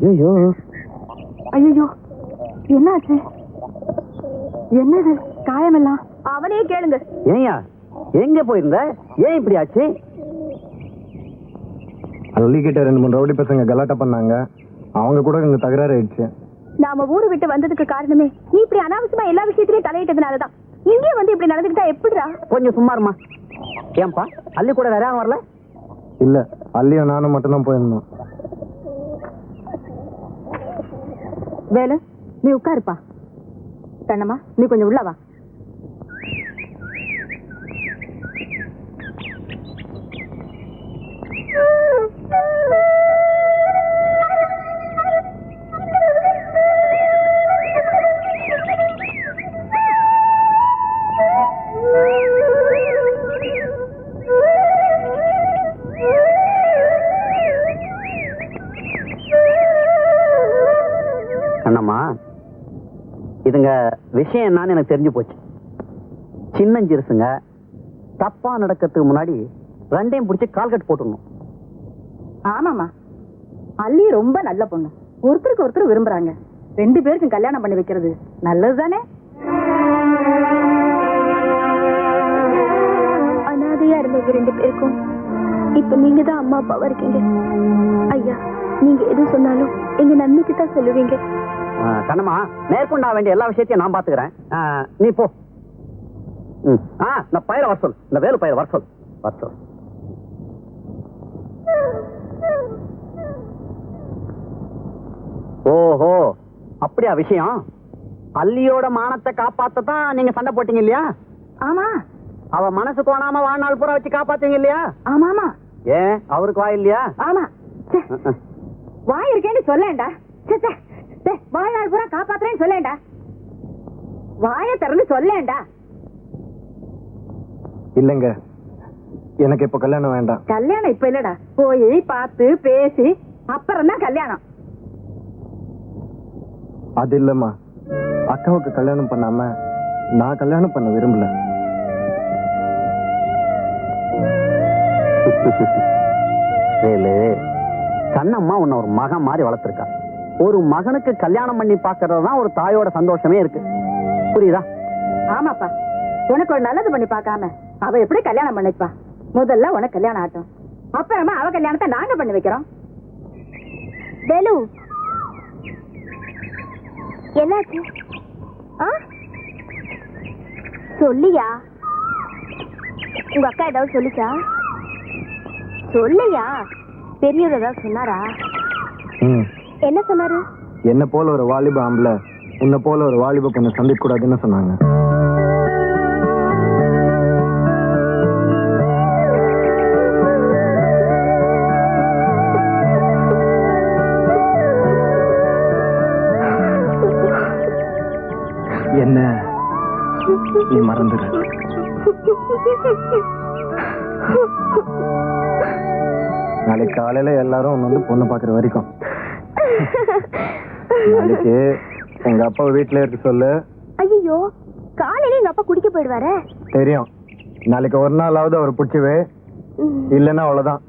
ஐயோ ஐயோ என்னாச்சு? என்னது காயமெல்லாம்? அவனே கேளுங்க. ஏயா எங்க போயிருந்த? ஏன் இப்படி ஆச்சு? அள்ளிக்கிட்ட 2-3 ரவுடி பசங்க கலாட்டா பண்ணாங்க. அவங்க கூட இங்க தகராறு ஆயிடுச்சு. நாம ஊரு விட்டு வந்ததுக்கு காரணமே நீ இப்படி அனாவசியமா எல்லா விஷயத்திலயும் தலையிட்டதுனாலதான். இங்கே வந்து இப்படி நடந்துக்கிட்டா எப்படிடா? கொஞ்சம் சும்மா இருமா. ஏன்பா அள்ளி கூட வேற யாரும் வரல? இல்ல, அள்ளியும் நானும் மட்டும்தான் போயிருந்தோம். வேலு நீ உட்காருப்பா. கண்ணம்மா நீ கொஞ்சம் உள்ள வா. அண்ணம்மா, இதுங்க விஷயம் என்னன்னு எனக்கு தெரிஞ்சு போச்சு. சின்னஞ்சிறுசுங்க தப்பா நடக்கிறதுக்கு முன்னாடி ரெண்டையும் பிடிச்சி கால்கட் போட்டுடணும். ஆமாமா, அள்ளி ரொம்ப நல்ல பொண்ணு. ஒருத்தருக்கு ஒருத்தர் விரும்புறாங்க. 2 பேருக்கும் கல்யாணம் பண்ணி வைக்கிறது நல்லதுதானே? அனாதையா இருந்த 2 பேருக்கும் இப்ப நீங்க தான் அம்மா அப்பாவா இருக்கீங்க. ஐயா, நீங்க எது சொன்னாலும் எங்க நன்மைக்கு தான் சொல்லுவீங்க. கண்ணம்மா, மேற்கொண்டா வேண்டிய எல்லா விஷயத்தையும் நான் பாத்துக்கிறேன். நீ போ. நான் பயிர வர சொல். இந்த வேலு பயிர வர சொல். ஓஹோ, அப்படியா விஷயம்? அள்ளியோட மானத்தை காப்பாத்ததான் நீங்க சண்டை போட்டீங்க இல்லையா? ஆமா. அவ மனசு கோணாம வாழ்நாள் பூரா வச்சு காப்பாத்தீங்க இல்லையா? ஆமாமா. ஏன் அவருக்கு வாய் இல்லையா? ஆமா. வாய் இருக்கேன்னு சொல்லேன்டா. வாழ்நாள் பூரா காப்பாத்துறேன்னு சொல்லேன்டா. வாய திறந்து சொல்லேன்டா. இல்லங்க, எனக்கு இப்ப கல்யாணம் வேண்டாம். கல்யாணம் இப்ப இல்லடா. போய் பார்த்து பேசி அப்புறம் தான் கல்யாணம். அது இல்லம்மா, அக்காவுக்கு கல்யாணம் பண்ணாம நான் கல்யாணம் பண்ண விரும்பல. வேலு, கண்ணம்மா உன்னை ஒரு மகன் மாதிரி வளர்த்திருக்கா. ஒரு மகனுக்கு கல்யாணம் பண்ணி பாக்குறது தான் ஒரு தாயோட சந்தோஷமே இருக்கு. புரியுதா? ஆமாப்பா, உனக்கு ஒரு நல்லது பண்ணி பார்க்காம அவ எப்படி கல்யாணம் பண்ணிப்பா? முதல்ல உனக்கு கல்யாணம் ஆட்டும், அப்புறமா அவ கல்யாணத்தை நாங்க பண்ணி வைக்கிறோம். வேலு, என்னாச்சு? சொல்லியா? உங்க அக்கா ஏதாவது சொல்லிச்சா? சொல்லையா? பெரியவர் ஏதாவது சொன்னாரா? என்ன சொன்னாரு? என்ன போல ஒரு வாலிப ஆம்பளை உன்னை போல ஒரு வாலிப பொண்ணு சந்திக்க கூடாதுன்னு சொன்னாங்க. என்ன நீ மறந்துடு. நாளைக்கு காலையில எல்லாரும் வந்து பொண்ணு பாக்குற வரைக்கும் நாளைக்கு எங்க அப்பா வீட்டுல இருக்கு சொல்லு. ஐயோ, காலையில எங்க அப்பா குடிக்க போயிடுவாரே. தெரியும், நாளைக்கு ஒரு நாளாவது அவர் பிடிச்சவே, இல்லைன்னா அவ்வளவுதான்.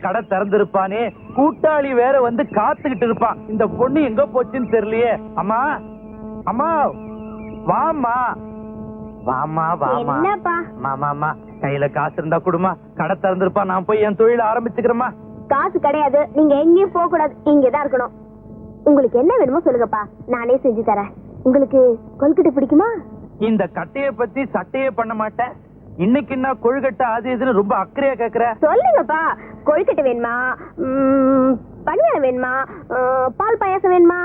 கடை திறந்திருப்பானே, கூட்டாளி வேற வந்து காத்துக்கிட்டு இருப்பான். இந்த பொண்ணு எங்க போச்சுன்னு தெரியலையே. அம்மா, அம்மா, வாமா, வாமா, வாமா. மாமா, கையில காசு இருந்தா கொடுமா. கடை திறந்திருப்பான், நான் போய் என் தொழில ஆரம்பிச்சுக்கிறேம்மா. காசு கிடையாது, நீங்க எங்கேயும் போக கூடாது, இங்கதான் இருக்கணும். உங்களுக்கு என்ன வேணுமோ சொல்லுங்கப்பா, நானே செஞ்சு தரேன். உங்களுக்கு கொழுக்கட்டை பிடிக்குமா? இந்த கட்டைய பத்தி சட்டையே பண்ண மாட்டேன். இன்னைக்கு என்ன கொழுக்கட்டை அது இதுன்னு ரொம்ப அக்கறையா கேக்குற? சொல்லுங்கப்பா, கொழுக்கட்டை வேணுமா, பணியாரம் வேணுமா, பால் பாயாசம் வேணுமா?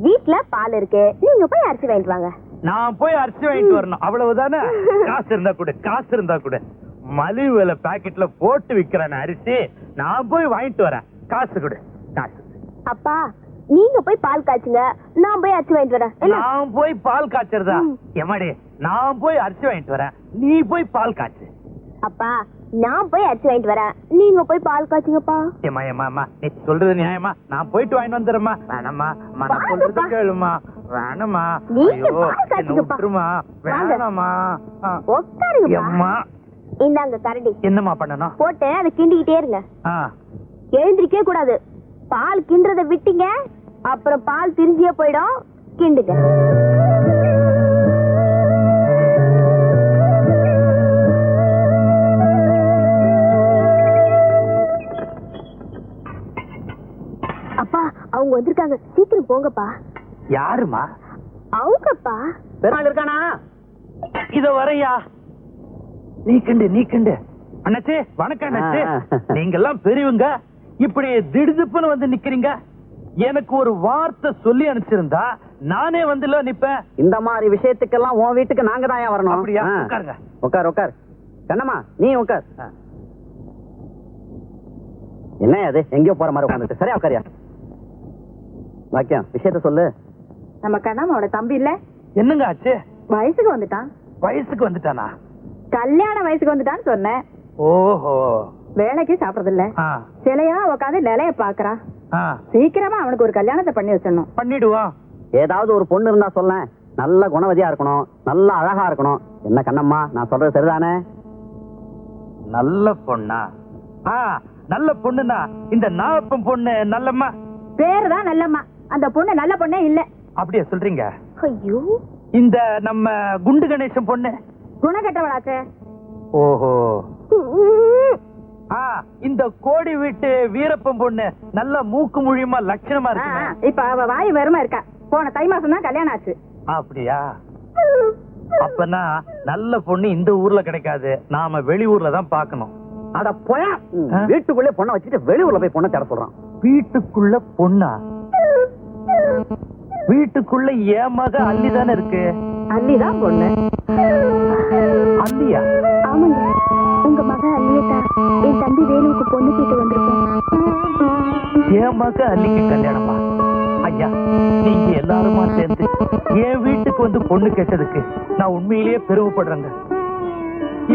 வீட்டுல பால் இருக்கு, நீங்க போய் அரிசி வாங்கிட்டு வாங்க. நான் போய் அரிசி வாங்கிட்டு வரணும், அவ்வளவுதானே? காசு இருந்தா கூட, காசு இருந்தா கூட. மலிவு விலை பாக்கெட்ல போட்டு விக்கிறேன் அரிசி, நான் போய் வாங்கிட்டு வரேன். காசு கொடு, காசு. அப்பா, நீங்க போய் பால் காய்ச்சுங்க, நான் போய் அரிசி வாங்கிட்டு வரேன். நான் போய் பால் காய்ச்சறதா? எம்மாடி, நான் போய் அரிசி வாங்கிட்டு வரேன், நீ போய் பால் காய்ச்சு. அப்பா, நான் போய் அரிசி வாங்கிட்டு வரேன், நீங்க போய் பால் காய்ச்சுங்கப்பா. ஏமா ஏமா அம்மா, நீ சொல்றது நியாயமா? நான் போயிட்டு வாங்கிட்டு வந்துடுறேம்மா. வேணாம்மா, நான் சொல்றது கேளுமா. வேணாமா, விட்டுருமா, வேணாமா. அம்மா, இந்தாங்க கரண்டி. என்னம்மா பண்ணணும்? போட்டு அதை கிண்டிக்கிட்டே இருங்க, எழுந்திருக்கே கூடாது. பால் கிண்டுறத விட்டீங்க, அப்புறம் பால் திரிஞ்சியே போயிடும். கிண்டுங்க. அப்பா, அவங்க வந்திருக்காங்க, சீக்கிரம் போங்கப்பா. யாருமா? அவங்கப்பா. பெருமாள் இருக்கானா? இதோ வரையா. நீ கண்டு அண்ணாச்சி, வணக்கம் அண்ணாச்சி. நீங்க எல்லாம் பெரியவங்க, இப்படி திடுதுப்புன்னு வந்து நிக்கிறீங்க. எனக்கு ஒரு வார்த்தை சொல்லி அனுப்பிச்சிருந்தா நானே வந்து நிப்பேன். இந்த மாதிரி விஷயத்துக்கெல்லாம் உன் வீட்டுக்கு நாங்க தான் வரணும். அப்படியா? உட்காருங்க. உட்கார். கண்ணம்மா, நீ உட்கார். என்ன அது எங்கேயோ போற மாதிரி உட்காந்துட்டு? சரியா உட்காரியா? வாக்கியம், விஷயத்த சொல்லு. நம்ம கண்ணம்மாவோட தம்பி இல்ல? என்னங்க ஆச்சு? வயசுக்கு வந்துட்டான். வயசுக்கு வந்துட்டானா? கல்யாண வயசுக்கு வந்துட்டான்னு சொன்னேன். ஓஹோ. வேலைக்கு சாப்பிடறது இல்ல, சிலையா உட்காந்து நிலைய பாக்குறான். சீக்கிரமா அவனுக்கு ஒரு கல்யாணத்தை பண்ணி வச்சிடணும். பண்ணிடுவான். ஏதாவது ஒரு பொண்ணு இருந்தா சொல்ல, நல்ல குணவதியா இருக்கணும், நல்ல அழகா இருக்கணும். என்ன கண்ணம்மா, நான் சொல்றது சரிதானே? நல்ல பொண்ணா? நல்ல பொண்ணுனா இந்த நாப்பம் பொண்ணு நல்லம்மா. பேருதான் நல்லம்மா, அந்த பொண்ணு நல்ல பொண்ணே இல்ல. அப்படியா சொல்றீங்க? ஐயோ, இந்த நம்ம குண்டு கணேசன் பொண்ணு குணகட்டவளாச்சே. ஓஹோ. இந்த கோடி வீட்டு வீரப்பன் பொண்ணு நல்ல மூக்கு முழியமா லட்சணமா இருக்கு. இப்ப அவ வாய் வெறுமா இருக்கா. போன தை மாசம் தான் கல்யாணம் ஆச்சு. அப்படியா? அப்பனா நல்ல பொண்ணு இந்த ஊர்ல கிடைக்காது, நாம வெளியூர்ல தான் பாக்கணும். அட போய, வீட்டுக்குள்ளே பொண்ணை வச்சுட்டு வெளியூர்ல போய் பொண்ணை தேட சொல்றான். வீட்டுக்குள்ள பொண்ணா? வீட்டுக்குள்ள என் மக அல்லி தானே இருக்கு. அல்லிதான் பொண்ணு. அல்லியா? ஆமாங்க, உங்க மக அல்லியத்தான் என் தம்பி வேலுவுக்கு பொண்ணு கேட்டு வந்திருக்கோம். என் மக அல்லிக்கு கல்யாணமா? ஐயா, நீங்க எல்லாருமா சேர்ந்து என் வீட்டுக்கு வந்து பொண்ணு கேட்டதுக்கு நான் உண்மையிலேயே பெருமைப்படுறேங்க.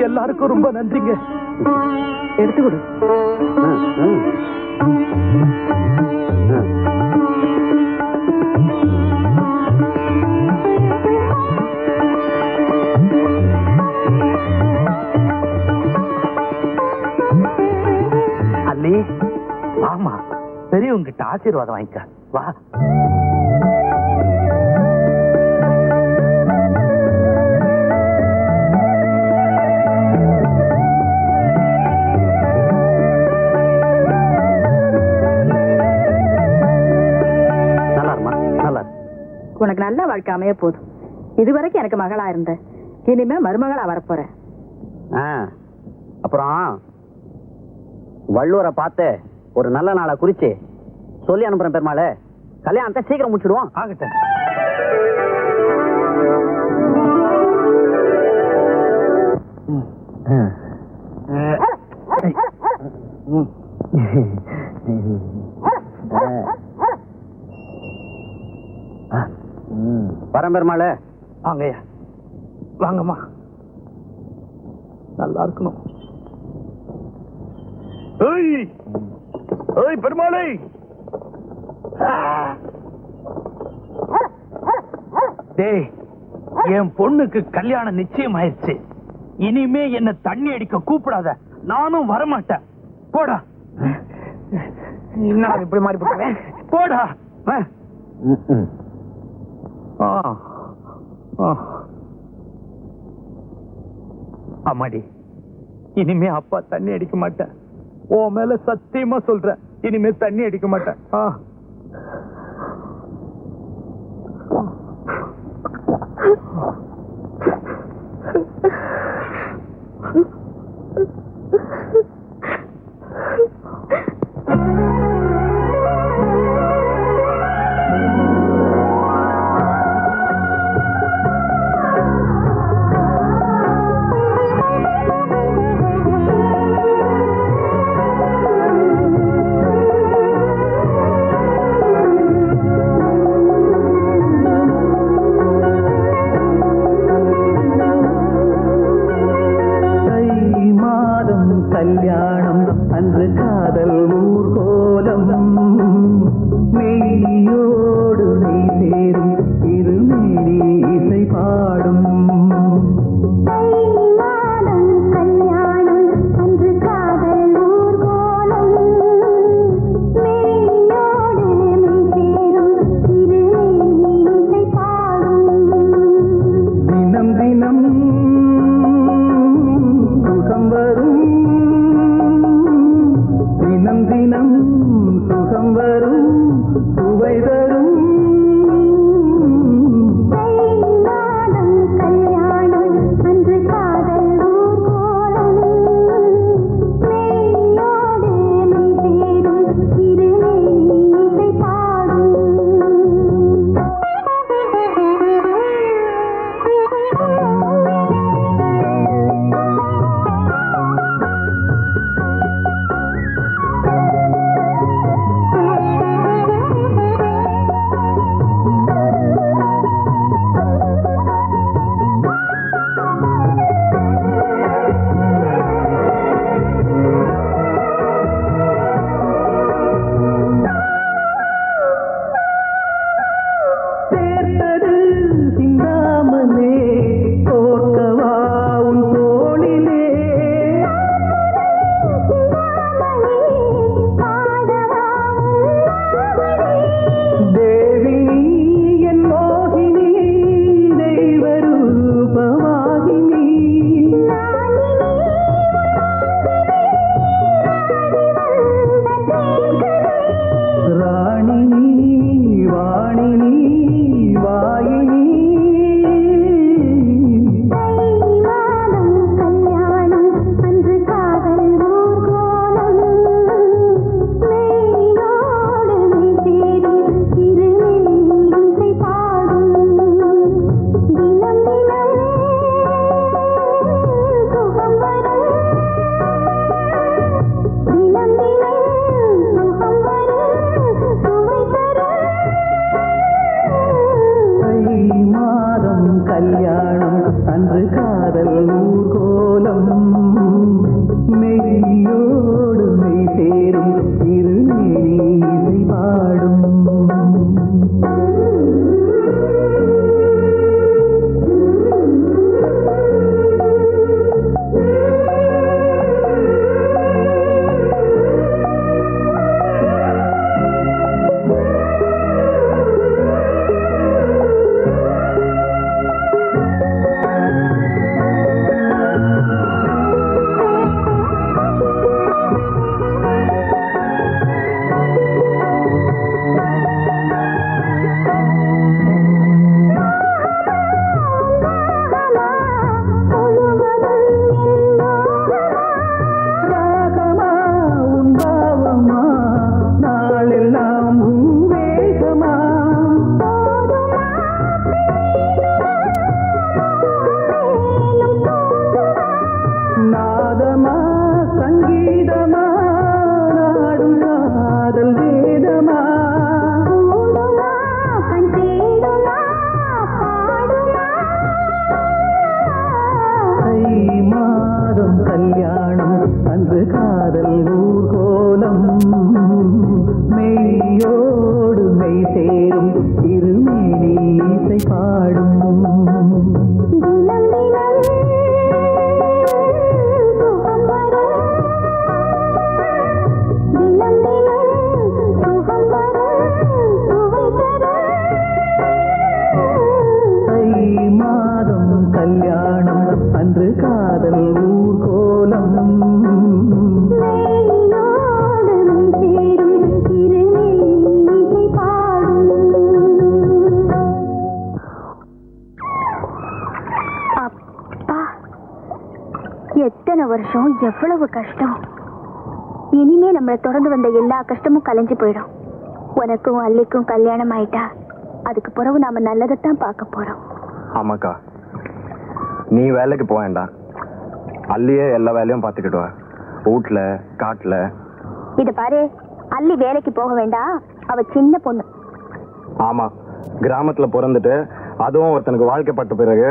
எல்லாருக்கும் ரொம்ப நன்றிங்க. எடுத்துக்கொடு. அல்லி, ஆமா, பெரியவங்க கிட்ட ஆசீர்வாதம் வாங்கிக்க வா. உனக்கு நல்ல வாழ்க்கை அமைய போதும். இதுவரைக்கும் எனக்கு மகளா இருந்த, இனிமே மருமகளா வரப்போறேன். அப்புறம் வள்ளுவரை பார்த்து ஒரு நல்ல நாளை குறிச்சு சொல்லி அனுப்புறேன். பெருமாள், கல்யாணத்தை சீக்கிரம் முடிச்சிடுவோம். ஆகட்டும். வரேன் பெருமாள். வாங்கய்யா, வாங்கம்மா. நல்லா இருக்கணும். பெருமாளை, டேய், என் பொண்ணுக்கு கல்யாணம் நிச்சயம் ஆயிடுச்சு. இனிமே என்ன தண்ணி அடிக்க கூப்பிடாத, நானும் வரமாட்டேன். போடா. நான் இப்படி மாறி போட்டேன். போடா. அம்மாடி, இனிமே அப்பா தண்ணி அடிக்க மாட்டேன். உன் மேல சத்தியமா சொல்றேன், இனிமே தண்ணி அடிக்க மாட்டேன். கல்யாணம் அன்று காதல் ஊர்கோலம், மெய்யோடு மெய் சேரும் இருமேனி இசை பாடும். தினம் தினம் சுகம் வரும், தினம் தினம் சுகம் வரும், சுவை தரும். கல்யாணம் அன்று காதல் ஊர்கோலம், மெய்யோடு மெய் சேரும் இருமேனி இசை பாடும். எவ்வளவு கஷ்டம். இனிமே நம்மளை தொடர்ந்து வந்த எல்லா கஷ்டமும் கலைஞ்சு போயிடும். உனக்கும் அல்லிக்கும் கல்யாணம் ஆயிட்டா அதுக்கு பிறகு நாம நல்லதைத்தான் பார்க்க போறோம். ஆமாக்கா, நீ வேலைக்கு போக வேண்டாம், அல்லியே எல்லா வேலையும் பார்த்துக்கிடுவா, வீட்டுல காட்டுல. இத பாரு, அல்லி வேலைக்கு போக வேண்டாம், அவ சின்ன பொண்ணு. ஆமா, கிராமத்துல பிறந்துட்டு அதுவும் ஒருத்தனுக்கு வாழ்க்கைப்பட்ட பிறகு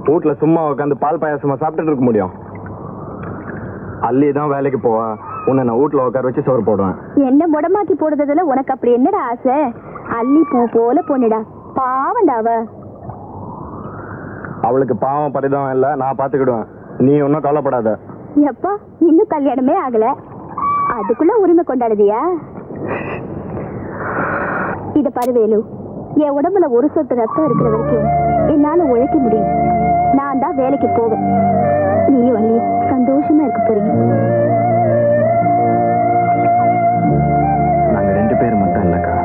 வீட்டுல சும்மா உட்காந்து பால் பாயாசமா சாப்பிட்டுட்டு இருக்க முடியும்? அல்லி தான் வேலைக்கு போவா, உன்னை நான் வீட்டுல உட்கார வச்சு சோறு போடுவேன். என்ன முடமாக்கி போடுறதுல உனக்கு அப்படி என்னடா ஆசை? அல்லி பூ போல பொண்ணுடா, பாவண்டா அவ. அவளுக்கு பாவம் பரிதாபம் இல்ல, நான் பாத்துக்கிடுவேன், நீ ஒன்னும் கவலைப்படாத. எப்பா, இன்னும் கல்யாணமே ஆகல, அதுக்குள்ள உரிமை கொண்டாடுதியா? இத பாரு வேலு, என் உடம்புல ஒரு சொட்டு ரத்தம் இருக்கிற வரைக்கும் என்னால உழைக்க முடியும். நான் தான் வேலைக்கு போவேன், நீயும் அல்லி சந்தோஷமா இருக்க போறீங்க. நாங்க 2 பேர் மட்டும் இல்லக்கா,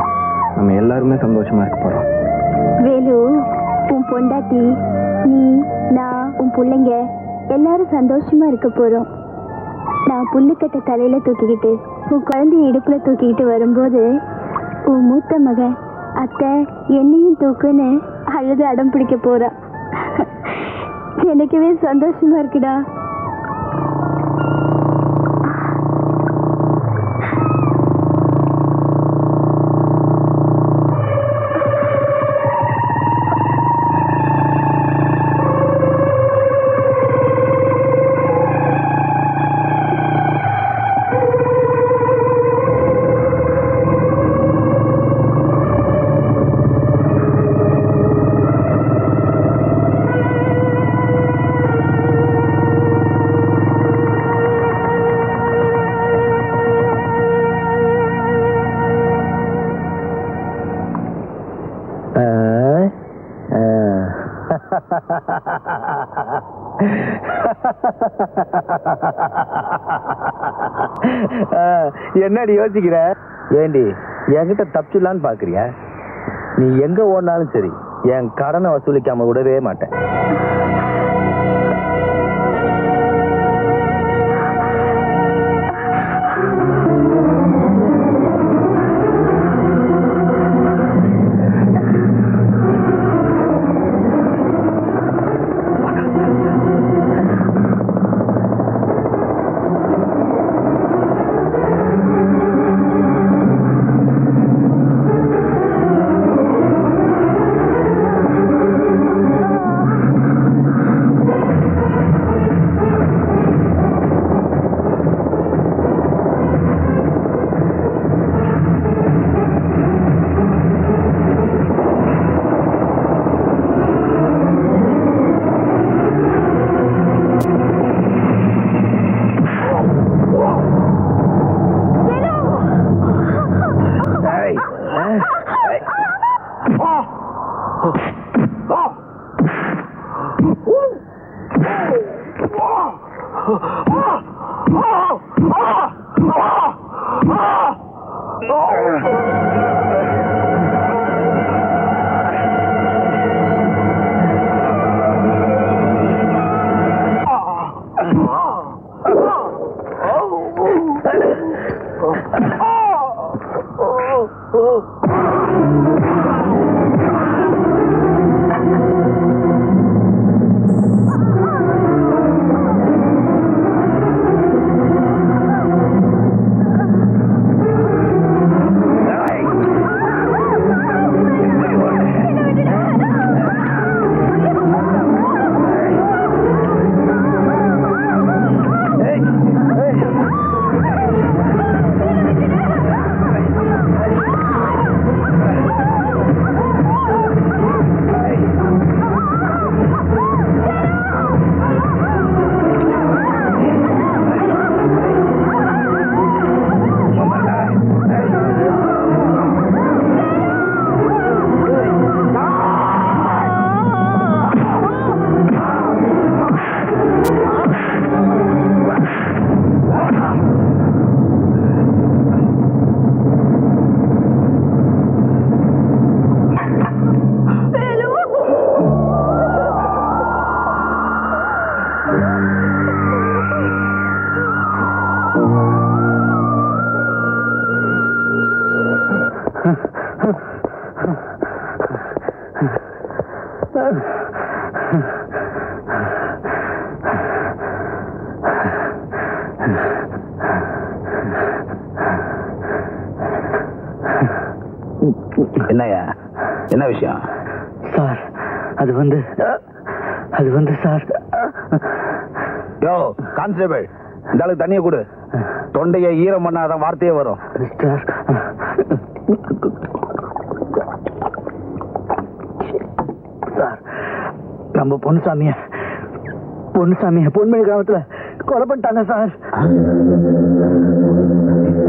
நம்ம எல்லாருமே சந்தோஷமா இருக்க போறோம். வேலு, உன் பொண்டாட்டி, நீ, நான், உன் பிள்ளைங்க எல்லாரும் சந்தோஷமா இருக்க போறோம். நான் புல்லுக்கட்டை தலையில தூக்கிக்கிட்டு உன் குழந்தைய இடுப்புல தூக்கிக்கிட்டு வரும்போது உன் மூத்த மகன் அத்தை என்னையும் தூக்குன்னு அழுது அடம் பிடிக்க போறா. எனக்குவே சந்தோஷமா இருக்குடா. என்னடி யோசிக்கிற? ஏண்டி என்கிட்ட தப்பிச்சிடலான்னு பாக்குறியா? நீ எங்க ஓடினாலும் சரி, என் கடனை வசூலிக்காம விடவே மாட்டேன். என்னையா என்ன விஷயம் சார் அது வந்து சார் யோ கான்ஸ்டேபிள் இந்த ஆளுக்கு தண்ணியை கொடு தொண்டையை ஈரம் பண்ணாதான் வார்த்தையே வரும் சார் சார் நம்ம பொன்னுசாமிய பொன்மணி கிராமத்துல கொலை பண்ணிட்டாங்க சார்.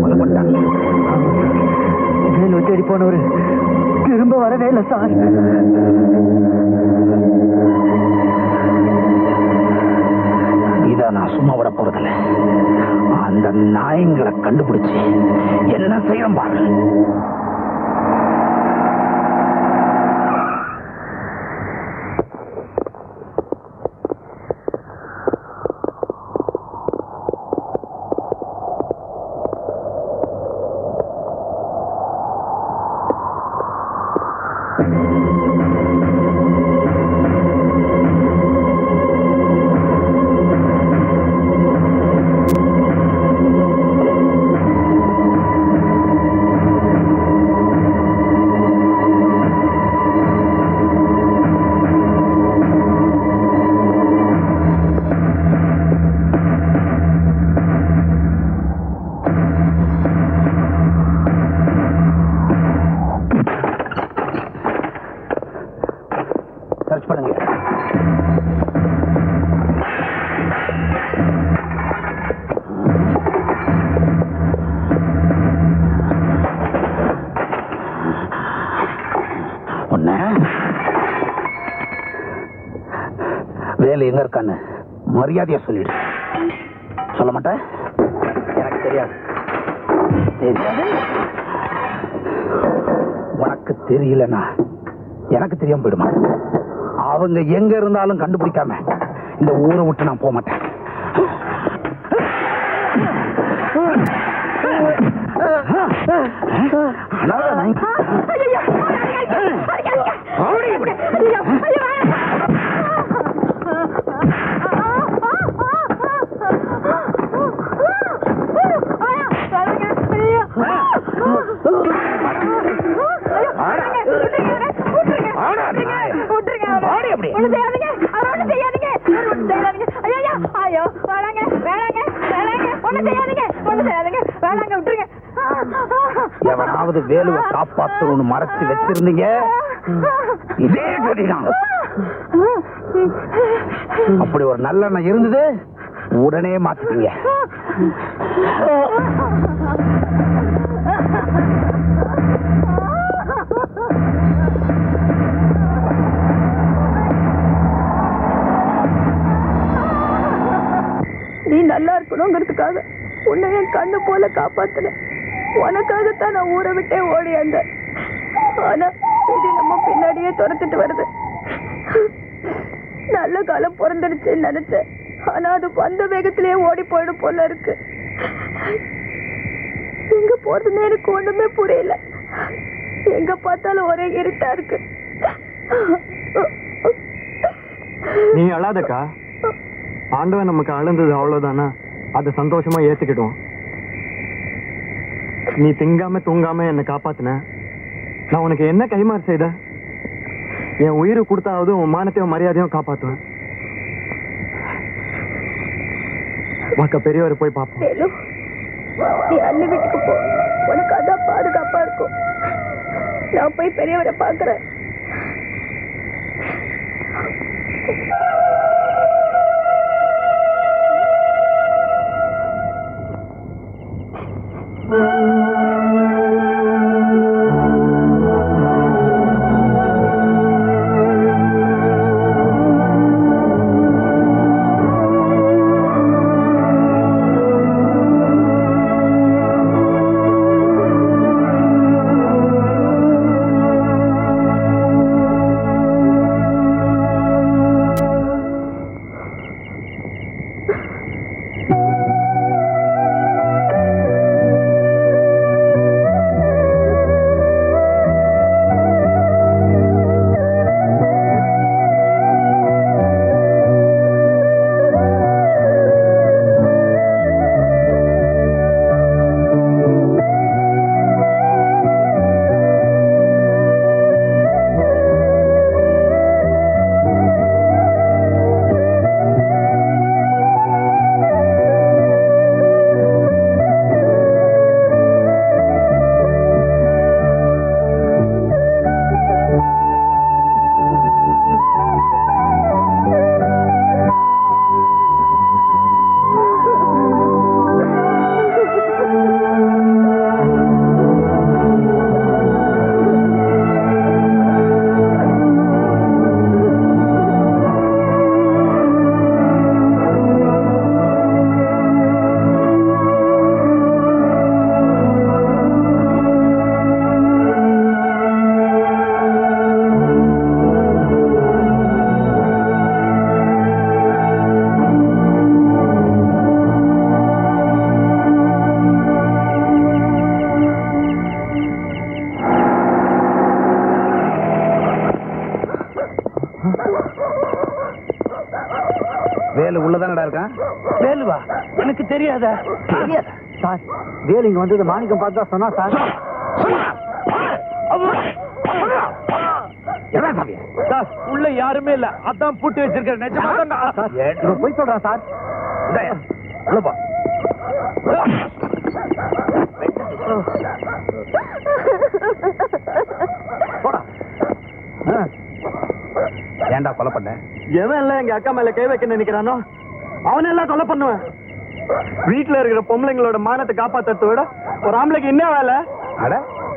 கொலை பண்ணிட்டாங்க தேடி போனவரு திரும்ப வரவே இல்லை சார். இத நான் சும்மா விட போறதில்ல. அந்த நாயங்களை கண்டுபிடிச்சு என்ன செய்யணும் பாரு. சர்ச் பண்ணுங்க. வேலை எங்க இருக்கான்னு மரியாதையா சொல்லிடு. சொல்ல மாட்டேன். எனக்கு தெரியாது. உனக்கு தெரியலன்னா எனக்கு தெரியாம போயிடுமா? அவங்க எங்க இருந்தாலும் கண்டுபிடிக்காம இந்த ஊரை விட்டு நான் போக மாட்டேன். எவனாவது வேலுவை காப்பாத்தணும்னு மறைச்சு வச்சிருந்தீங்க இதே கதிதான். அப்படி ஒரு நல்லெண்ணம் இருந்தது உடனே மாத்திட்டீங்க. நீ நல்லா இருக்கணுங்கிறதுக்காக உன்னை என் கண்ணு போல காப்பாத்தின. உனக்காகத்தான் நான் ஊரை விட்டே ஓடி வந்தேன். ஆனா இது நம்ம பின்னாடியே துரத்துட்டு வருது. நல்ல காலம் பிறந்துடுச்சுன்னு நினைச்சேன். ஆனா அது வந்த வேகத்திலேயே ஓடி போயிடும் போல இருக்கு. எங்க போறதுன்னு எனக்கு ஒண்ணுமே புரியல. எங்க பார்த்தாலும் ஒரே இருட்டா இருக்கு. நீ அழாதக்கா. ஆண்டவன் நமக்கு அழுந்தது அவ்வளவுதானா? அதை சந்தோஷமா ஏத்துக்கிடுவோம். நீ திங்காம தூங்காம என்னை காப்பாத்தின. நான் உனக்கு என்ன கைமாறு செய்த? என் உயிரை கொடுத்தாவது உன் மானத்தையும் மரியாதையும் காப்பாத்துவேன். வாக்க பெரியவரை போய் பார்ப்போம். நீ அண்ணி வீட்டுக்கு போ. உனக்கு அதான் பாதுகாப்பா இருக்கும். நான் போய் பெரியவரை பாக்குறேன். இருக்கான்? வேலுவா எனக்கு தெரியாத. சார் வேலு இங்க வந்தது மாணிக்கம் பார்த்து தான் சொன்னா சார். என்ன சாமி? சார் உள்ள யாருமே இல்ல, அதான் பூட்டி வச்சிருக்கேன். நிஜமா இவன் போய் சொல்றான் சார். இந்தாயா, உள்ள போ. போடா. ஏன்டா கொலை பண்ண? எவன் எல்லாம் எங்க அக்கா மேல கை வைக்க நினைக்கிறானோ அவனெல்லாம் கொலை பண்ணுவேன். வீட்டுல இருக்கிற பொம்பளைங்களோட மானத்தை காப்பாத்துறத விட ஒரு ஆம்பளைக்கு என்ன வேலை? அட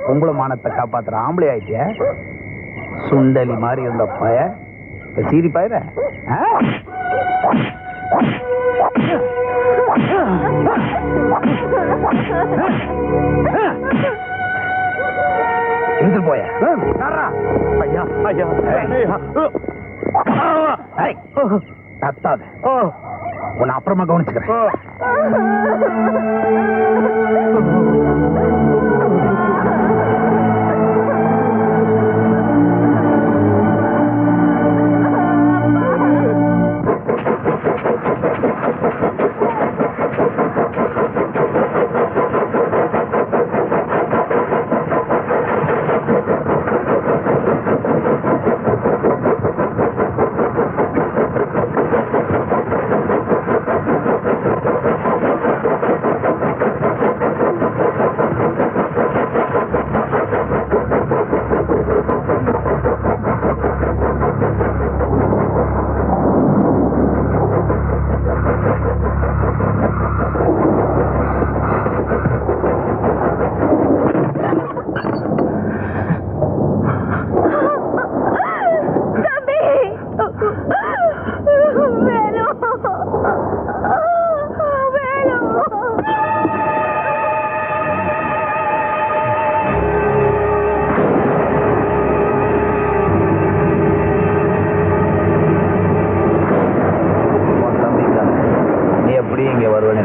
பொம்பளை மானத்தை காப்பாத்துற ஆம்பளை ஆயிட்டிய. சுண்டலி மாதிரி இருந்த பய இப்ப சீரி பயிர. இருந்து போய. ஐயா ஐயா கத்தாத. உன்னை அப்புறமா கவனிச்சுக்கிறேன்.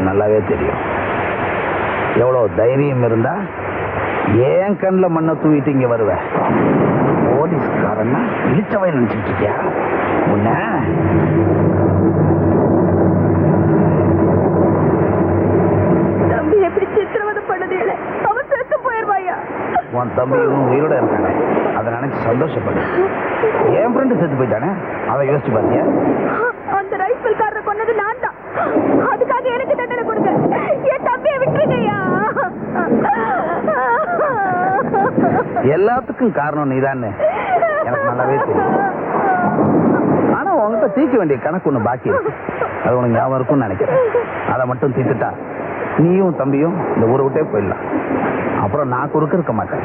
நல்லாவே தெரியும். எவ்வளவு தைரியம் இருந்தா ஏன் கண்ணில் மண்ணை தூவிட்டு இங்க வருவேன்? போலீஸ்காரன்னா இழிச்சவை நினைச்சிட்டு இருக்கியா? உன்ன தம்பி எப்படி சித்திரவதை பண்ணது இல்லை, அவன் செத்து போயிருவாயா? உன் தம்பி இன்னும் உயிரோட இருக்கானே, அதை நினைச்சு சந்தோஷப்படு. என் ஃப்ரெண்டு செத்து போயிட்டானே, அதை யோசிச்சு பாத்தியா? அந்த ரைஃபிள்காரரை கொன்னது நான் தான். அதுக்காக எனக்கு தண்டனை கொடுங்க. என் தம்பியை விட்டுருங்கய்யா. எல்லாத்துக்கும் காரணம் நீதானே, எனக்கு நல்லாவே தெரியும். ஆனா உங்ககிட்ட தீர்க்க வேண்டிய கணக்கு ஒண்ணு பாக்கி இருக்கு. அது உனக்கு ஞாபகம் இருக்கும்னு நினைக்கிறேன். அதை மட்டும் தீர்த்துட்டா நீயும் தம்பியும் இந்த ஊரை விட்டே போயிடலாம். அப்புறம் நான் குறுக்க இருக்க மாட்டேன்.